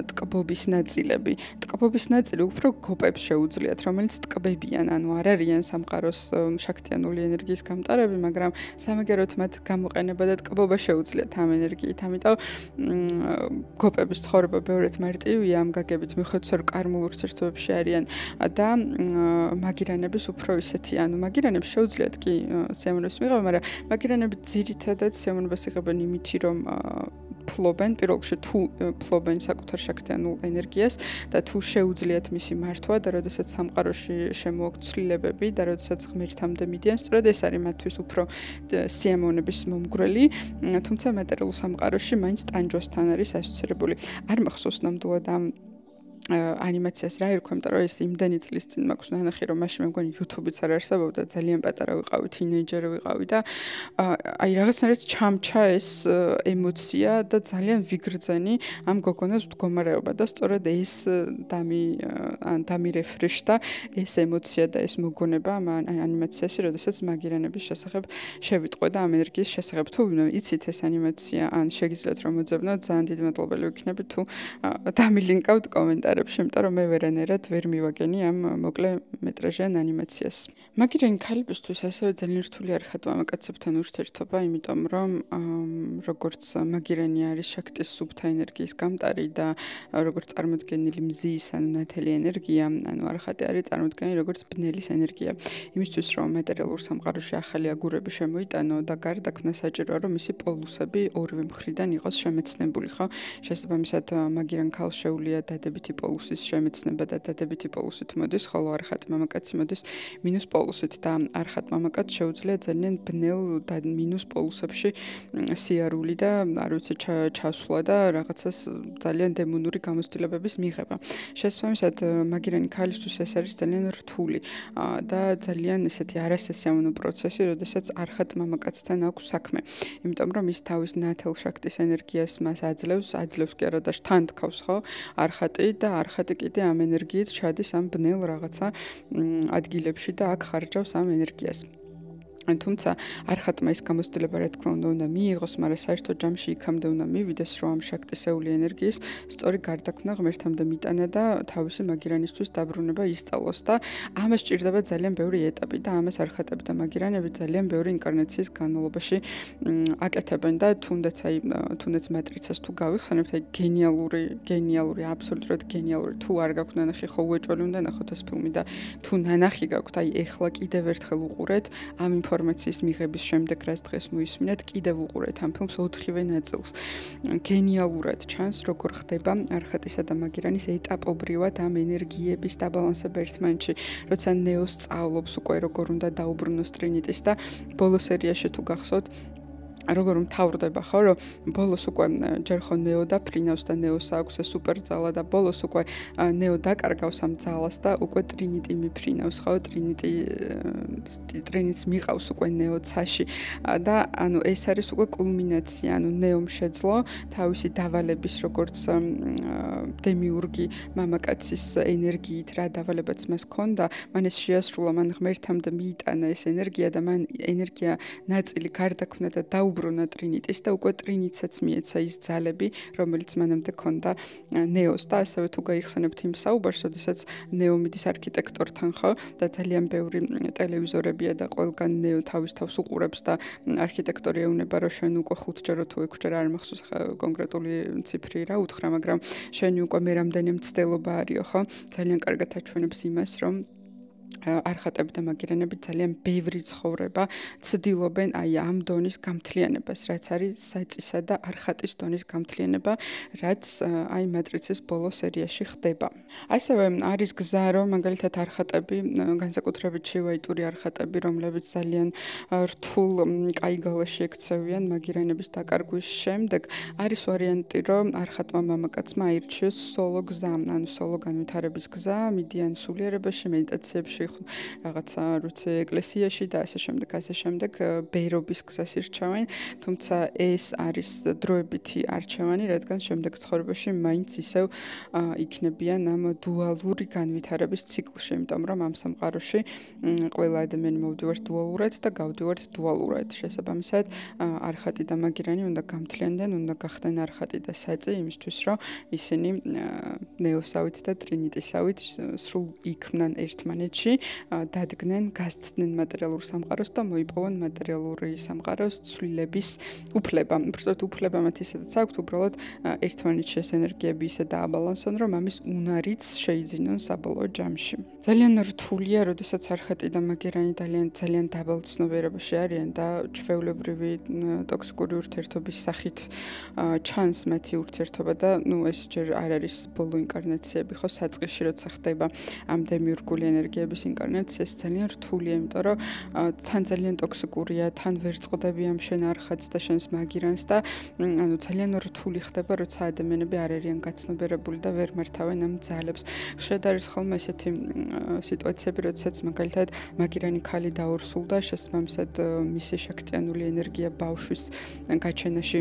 ტკბობის ნაწილები. ტკბობის ნაწილი უფრო გოპებს შეუძლიათ, რომელიც ტკბებიან, ანუ არ არიან სამყაროს შაქთიანული ენერგიის გამტარები, მაგრამ სამაგეროთ მათ გამოყენება და ტკბობა შეუძლიათ ამ ენერგიით. ამიტომ გოპების ცხოვრება ბევრად მარტივია ამ გაგებით, მიუხედავად რომ კარმულ ურთიერთობებში არიან და მაგირანებს უფრო ისეთი, ანუ მაგირანებს შეუძლიათ კი სიამოვნების მიღება, მაგრამ მაგირანები ძირითადად სიამოვნებას იღებენ იმით, რომ ფლობენ, პირველ რიგში თუ ფლობენ საკუთარ შაქთიანულ ენერგიას და თუ შეუძლიათ მისი მართვა და როდესაც სამყაროში შემოაქვთ ცვლილებები და როდესაც ღმერთამდე მიდიან, სწორედ ეს არის მათთვის უფრო სიამოვნების მომგვრელი, თუმცა მატერიალურ სამყაროში მაინც ტანჯვასთან არის ასოცირებული. არ მახსოვს ნამდვილად ამ ანიმაციას რა ერქვა, იმიტომ რომ ეს იმდენი წლის წინ მაქვს ნანახი, რომ მაშინ მე მგონი YouTube-იც არ არსებობდა, ძალიან პატარა ვიყავი, თინეიჯერი ვიყავი და აი რაღაცნაირად ჩამჩა ეს ემოცია და ძალიან ვიგრძენი ამ გოგონას მდგომარეობა და სწორედ ეს დამირეფრეშდა ეს ემოცია და ეს მოგონება ამ ანიმაციაში, როდესაც მაგირანების შესახებ შევიტყვე და ამ ენერგიის შესახებ. თუ იცით ეს ანიმაცია, ან შეგიძლიათ რომ მოძებნოთ, ძალიან დიდი მადლობელი ვიქნები თუ დამილინკავთ კომენტარებში, იმიტომ რომ მე ვერანაირად ვერ მივაგენი ამ მოკლე მეტრაჟიან ანიმაციას. მაგირანი ქალებისთვის ასევე ძალიან რთული არ ხატვა მამაკაცებთან ურთიერთობა, იმიტომ რომ როგორც მაგირანი არის შაქტის სუფთა ენერგიის გამტარი და როგორც წარმოდგენილი მზის, ანუ ნათელი ენერგია, ანუ არხატი არის წარმოდგენილი როგორც ბნელის ენერგია. იმისთვის რომ მატერიალურ სამყაროში ახალი აგურები შემოიტანო და გარდაქმნა საჭიროა რომ მისი პოლუსები ორივე მხრიდან იყოს შემეცნებული, ხო? შესაბამისად მაგირან ქალს შეუძლია დადებითი პოლუსის შემეცნება და დადებითი პოლუსით მოდის, ხოლო არხატი მამაკაცი მოდის მინუს პოლუსით და არხატ მამაკაცს შეუძლია ძალიან ბნელ და მინუს პოლუსებში სიარული და არ ვიცი ჩასვლა და რაღაცას ძალიან დემონური გამოცდილებების მიღება. შესაბამისად მაგირანი ქალისთვის ეს არის ძალიან რთული და ძალიან ესეთი არასასიამოვნო პროცესი, როდესაც არხატ მამაკაცთან აქვს საქმე. იმიტომ რომ ის თავის ნათელ შაქტის ენერგიას მას აძლევს კი არა და თან თქავს, ხო? არხატი და არხატი კიდე ამ ენერგიით ჩადის ამ ბნელ რაღაცა ადგილებში და აქ ხარჯავს ამ ენერგიას. თუმცა არხატმა ის გამოცდილება რა თქმა უნდა მიიღოს, მაგრამ საერთო ჯამში იქამდე უნდა მივიდეს, რომ ამ შაქტისეული ენერგიის სწორი გარდაქმნა ღმერთამდე მიტანა და თავისი მაგირანისთვის დაბრუნება ისწავლოს და ამას სჭირდება ძალიან ბევრი ეტაპი და ამას არხატები და მაგირანები ძალიან ბევრი ინკარნაციის განმავლობაში აკეთებენ და თუნდაც მატრიცას თუ გავიხსენებთ, აი გენიალური, აბსოლუტურად გენიალური, თუ არ გაქვთ ნანახი, ხო უეჭველი უნდა ნახოთ ეს ფილმი და თუ ნანახი გაქვთ, აი ეხლა კიდევ ერთხელ უყურეთ ამ ინფორმაციის მიღების შემდეგ, რაც დღეს მოისმინეთ, კიდევ უყურეთ ამ ფილმს 4-ვე ნაწილს. გენიალურად ჩანს, როგორ ხდება არხატისა და მაგირანის ეტაპობრივად ამ ენერგიების დაბალანსება ერთმანეთში, როცა ნეოს სწავლობს უკვე როგორ უნდა დაუბრუნოს ტრინიტის და ბოლო სერიაში თუ გახსოვთ როგორ მთავრდება ხო რომ ბოლოს უკვე ჯერ ხო ნეო და ფრინავს და ნეოს აქვს ეს სუპერ ძალა და ბოლოს უკვე ნეო დაკარგავს ამ ძალას და უკვე ტრინიტი მიფრინავს ხო ტრინიტს მიყავს უკვე ნეო ცაში და ანუ ეს არის უკვე კულმინაცია ანუ ნეომ შეძლო თავისი დავალების როგორც დემიურგი მამაკაცის ენერგიით რა დავალებაც მას ჰქონდა მან ეს შეასრულა მან ღმერთამდე მიიტანა ეს ენერგია და მან ენერგია ნაწილი გარდაქმნა და დაუბრუნა ტრინიტის და უკვე ტრინიტსაც მიეცა ის ძალები, რომელიც მანამდე ჰქონდა ნეოს და ასევე თუ გაიხსენებთ იმ საუბარს, როდესაც ნეო მიდის არქიტექტორთან ხო და ძალიან ბევრი ტელევიზორებია და ყველგან ნეო თავის თავს უყურებს და არქიტექტორი ეუბნება რომ შენ უკვე 5ჯერ თუ 6ჯერ არ მახსოვს კონკრეტული ციფრი რა უთხრა, მაგრამ შენი უკვე მე რამდენი მცდელობა არისო ხო? ძალიან კარგად აჩვენებს იმას, რომ არხატები და მაგირანები ძალიან ბევრი ცხოვრება ცდილობენ აი ამ დონის გამთლიანებას, რაც არის საწისა და არხატის დონის გამთლიანება, რაც აი მატრიცის ბოლო სერიაში ხდება. ასევე არის გზა, რომ მაგალითად არხატები, განსაკუთრებით შევაიტური არხატები, რომლებიც ძალიან რთულ კაი გალაში ექცევიან მაგირანების დაკარგვის შემდეგ, არის ვარიანტი, რომ არხატმა მამაკაცმა აირჩიოს სოლო გზა, ანუ სოლო განვითარების გზა, მიდიან სულიერებაში, მედიტაციებში რაღაცა როცა ეკლესიაში და ასე შემდეგ ბერობის გზას ირჩევენ, თუმცა ეს არის დროებითი არჩევანი, რადგან შემდეგ ცხოვრებაში მაინც ისევ იქნებიან ამ დუალური განვითარების ციკლში, იმიტომ რომ ამ სამყაროში ყველა ადამიანი მოვდივართ დუალურად და გავდივართ დუალურად. შესაბამისად, არხატი და მაგირანი უნდა გამთლიანდნენ, უნდა გახდნენ არხატი და საწი იმისთვის, რომ ისინი ნეოსავით და ტრინიტისავით სრულ იქმნან ერთმანეთში დადგნენ, გასცდნენ მატერიალურ სამყაროს და მოიპოვონ მატერიალური სამყაროს ცვლილების უფლება. უბრალოდ უფლება მათ ისედაც აქვთ, უბრალოდ ერთმანეთში ეს ენერგიები ისე დააბალანსონ, რომ ამის უნარიც შეიძინონ საბოლოო ჯამში. ძალიან რთულია, როდესაც არხატი და მაგირანი ძალიან დაბალ ცნობიერებაში არიან და ჩვეულებრივი ტოქსიკური ურთიერთობის სახით ჩანს მათი ურთიერთობა და ეს ჯერ არ არის ბოლო ინკარნაციები, ხო, საწყისში როცა ხდება ამ დემიურგული ენერგიების ინკარნაცია ეს ძალიან რთულია, იმიტომ რომ თან ძალიან ტოქსიკურია, თან ვერ წყდები ამ შენ არხატს და შენს მაგირანს და ანუ ძალიან რთული ხდება, როცა ადამიანები არ არიან გაცნობიერებული და ვერ მართავენ ამ ძალებს. ხშირად არის ხოლმე ესეთი სიტუაციები, როდესაც მაგალითად მაგირანი ქალი დაორსულდა, შესაბამისად მისი შაქტიანული ენერგია ბავშვის გაჩენაში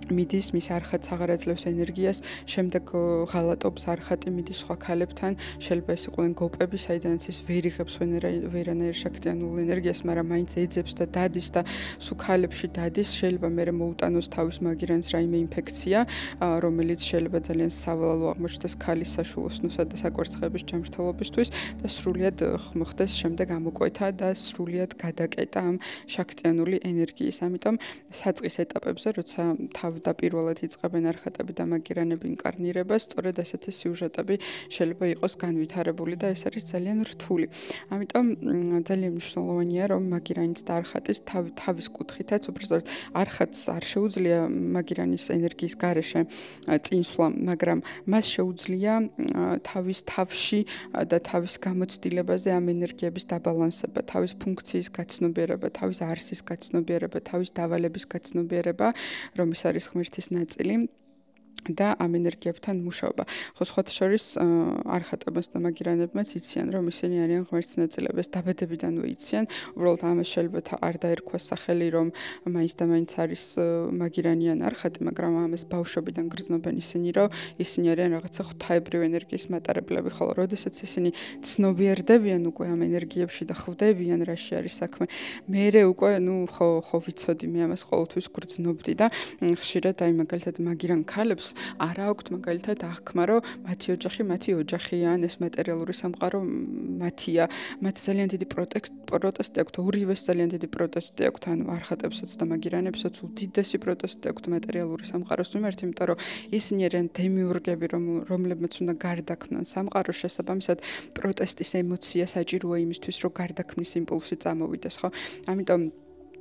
მიდის, მის არხატს აღარ აძლევს ენერგიას, შემდეგ ღალატობს არხატი მიდის სხვა ქალებთან, შეიძლება ეს იყვნენ გოპები, საიდანაც ის ვერ იღებს ვერანაირ შაქტიანულ ენერგიას, მაგრამ მაინც ეძებს და დადის და სულ ქალებში დადის, შეიძლება მერე მოუტანოს თავის მაგირანს რაიმე ინფექცია, რომელიც შეიძლება ძალიან სავალალო აღმოჩნდეს ქალის საშულოსნოსა და საკვერცხლების ჯანმრთელობისთვის და სრულიად მოხდეს შემდეგ ამოკვეთა და სრულიად გადაკეტა ამ შაქტიანული ენერგიის. ამიტომ საწყის ეტაპებზე, როცა თავდაპირველად იწყებენ არხატები და მაგირანები ინკარნირებას, სწორედ ესეთი სიუჟეტები შეიძლება იყოს განვითარებული და ეს არის ძალიან რთული. ამიტომ ძალიან მნიშვნელოვანია, რომ მაგირანის და არხატის თავის კუთხითაც, უბრალოდ არხატს არ შეუძლია მაგირანის ენერგიის გარეშე წინსვლა, მაგრამ მას შეუძლია თავის თავში და თავის გამოცდილებაზე ამ ენერგიების დაბალანსება, თავის ფუნქციის გაცნობიერება, თავის არსის გაცნობიერება, თავის დავალების გაცნობიერება, რომ ის არის ღმერთის ნაწილი და ამ ენერგიებთან მუშაობა. ხო, სხვათა შორის არხატებმაც და მაგირანებმაც იციან, რომ ისინი არიან ღმერთის ნაწილები, ეს დაბადებიდანვე იციან. უბრალოდ ამას შეიძლება არ დაერქვას სახელი, რომ მაინც და მაინც არის მაგირანი ან არხატი, მაგრამ ამას ბავშვობიდან გრძნობენ ისინი, რომ ისინი არიან რაღაცა ღვთაებრივი ენერგიის მატარებლები, ხოლო როდესაც ისინი ცნობიერდებიან უკვე ამ ენერგიებში და ხვდებიან, რაში არის საქმე, მერე უკვე ხო ვიცოდი, მე ამას ყოველთვის გრძნობდი და ხშირად აი მაგალითად მაგირან ქალებს არა აქვთ მაგალითად აღქმა, რომ მათი ოჯახია, ეს მატერიალური სამყარო მათია, მათ ძალიან დიდი პროტესტი აქვთ, ორივეს ძალიან დიდი პროტესტი აქვთ, ანუ არხატებსაც და მაგირანებსაც უდიდესი პროტესტი აქვთ მატერიალური სამყაროს მიმართ, იმიტომ რომ ისინი არიან დემიურგები, რომლებმაც უნდა გარდაქმნან სამყაროს, შესაბამისად პროტესტის ემოცია საჭიროა იმისთვის, რომ გარდაქმნის იმპულსი წამოვიდეს, ხო? ამიტომ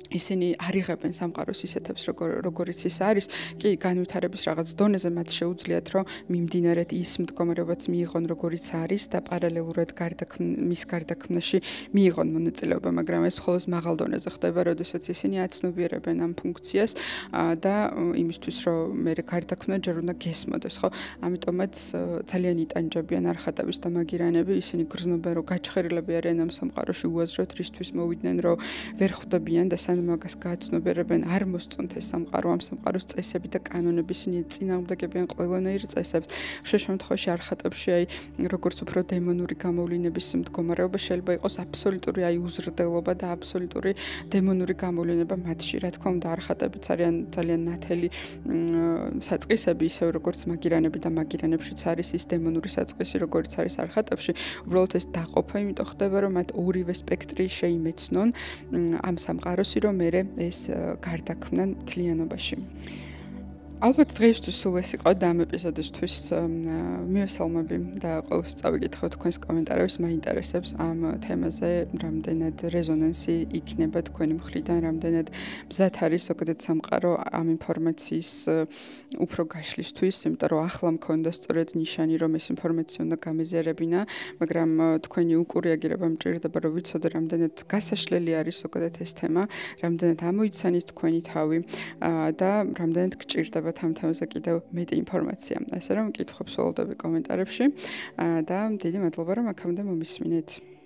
ისინი არიღებენ სამყაროს ისეთებს, როგორიც ის არის, კი განვითარების რაღაც დონეზე მათ შეუძლიათ, რომ მიმდინარედ ის მდგომარეობაც მიიღონ, როგორიც არის და პარალელურად მის გარდაქმნაში მიიღონ მონაწილეობა, მაგრამ ეს მხოლოდ მაღალ დონეზე ხდება, როდესაც ისინი აცნობიერებენ ამ ფუნქციას და იმისთვის, რომ მე გარდაქმნა ჯერ უნდა გესმოდეს, ხო? ამიტომაც ძალიან იტანჯებიან არხატების და მაგირანები, ისინი გრძნობენ, რომ გაჩხერილები არიან ამ სამყაროში უაზროდ, რისთვის მოვიდნენ, რომ ვერ ხვდებიან და მაგას გააცნობიერებენ, არ მოსწონთ ეს სამყარო, ამ სამყაროს წესები და კანონები, ისინი წინააღმდეგებიან ყველანაირ წესებს. ხშირ შემთხვევაში არხატებში როგორც უფრო დემონური გამოვლინების მდგომარეობა შეიძლება იყოს აბსოლუტური უზრდელობა და აბსოლუტური დემონური გამოვლინება მათში. რა თქმა უნდა, არხატებიც არიან ძალიან ნათელი საწყისები, ისევ როგორც მაგირანები და მაგირანებშიც არის ის დემონური საწყისი, როგორც არის არხატებში. უბრალოდ ეს დაყოფა იმიტომ ხდება, რომ მათ ორივე სპექტრი შეიმეცნონ ამ სამყაროს, რომ მერე ეს გარდაქმნან მთლიანობაში. ალბათ დღეისთვის სულ ეს იყო და ამ ეპიზოდისთვის მივესალმები და ყოველთვის წავიკითხავ თქვენს კომენტარებს, მაინტერესებს ამ თემაზე რამდენად რეზონანსი იქნება თქვენი მხრიდან, რამდენად მზად არის ზოგადად სამყარო ამ ინფორმაციის უფრო გაშლისთვის, იმიტომ რომ ახლა მქონდა სწორედ ნიშანი, რომ ეს ინფორმაცია უნდა გამეზიარებინა, მაგრამ თქვენი უკურიაგირება მჭირდება, რომ ვიცოდე რამდენად გასაშლელი არის ზოგადად ეს თემა, რამდენად ამოიცანით თქვენი თავი და რამდენად გჭირდება ამ თემაზე კიდევ მეტი ინფორმაცია. ასე რომ მკითხებს ველოდები კომენტარებში და დიდი მადლობა რომ აქამდე მომისმინეთ.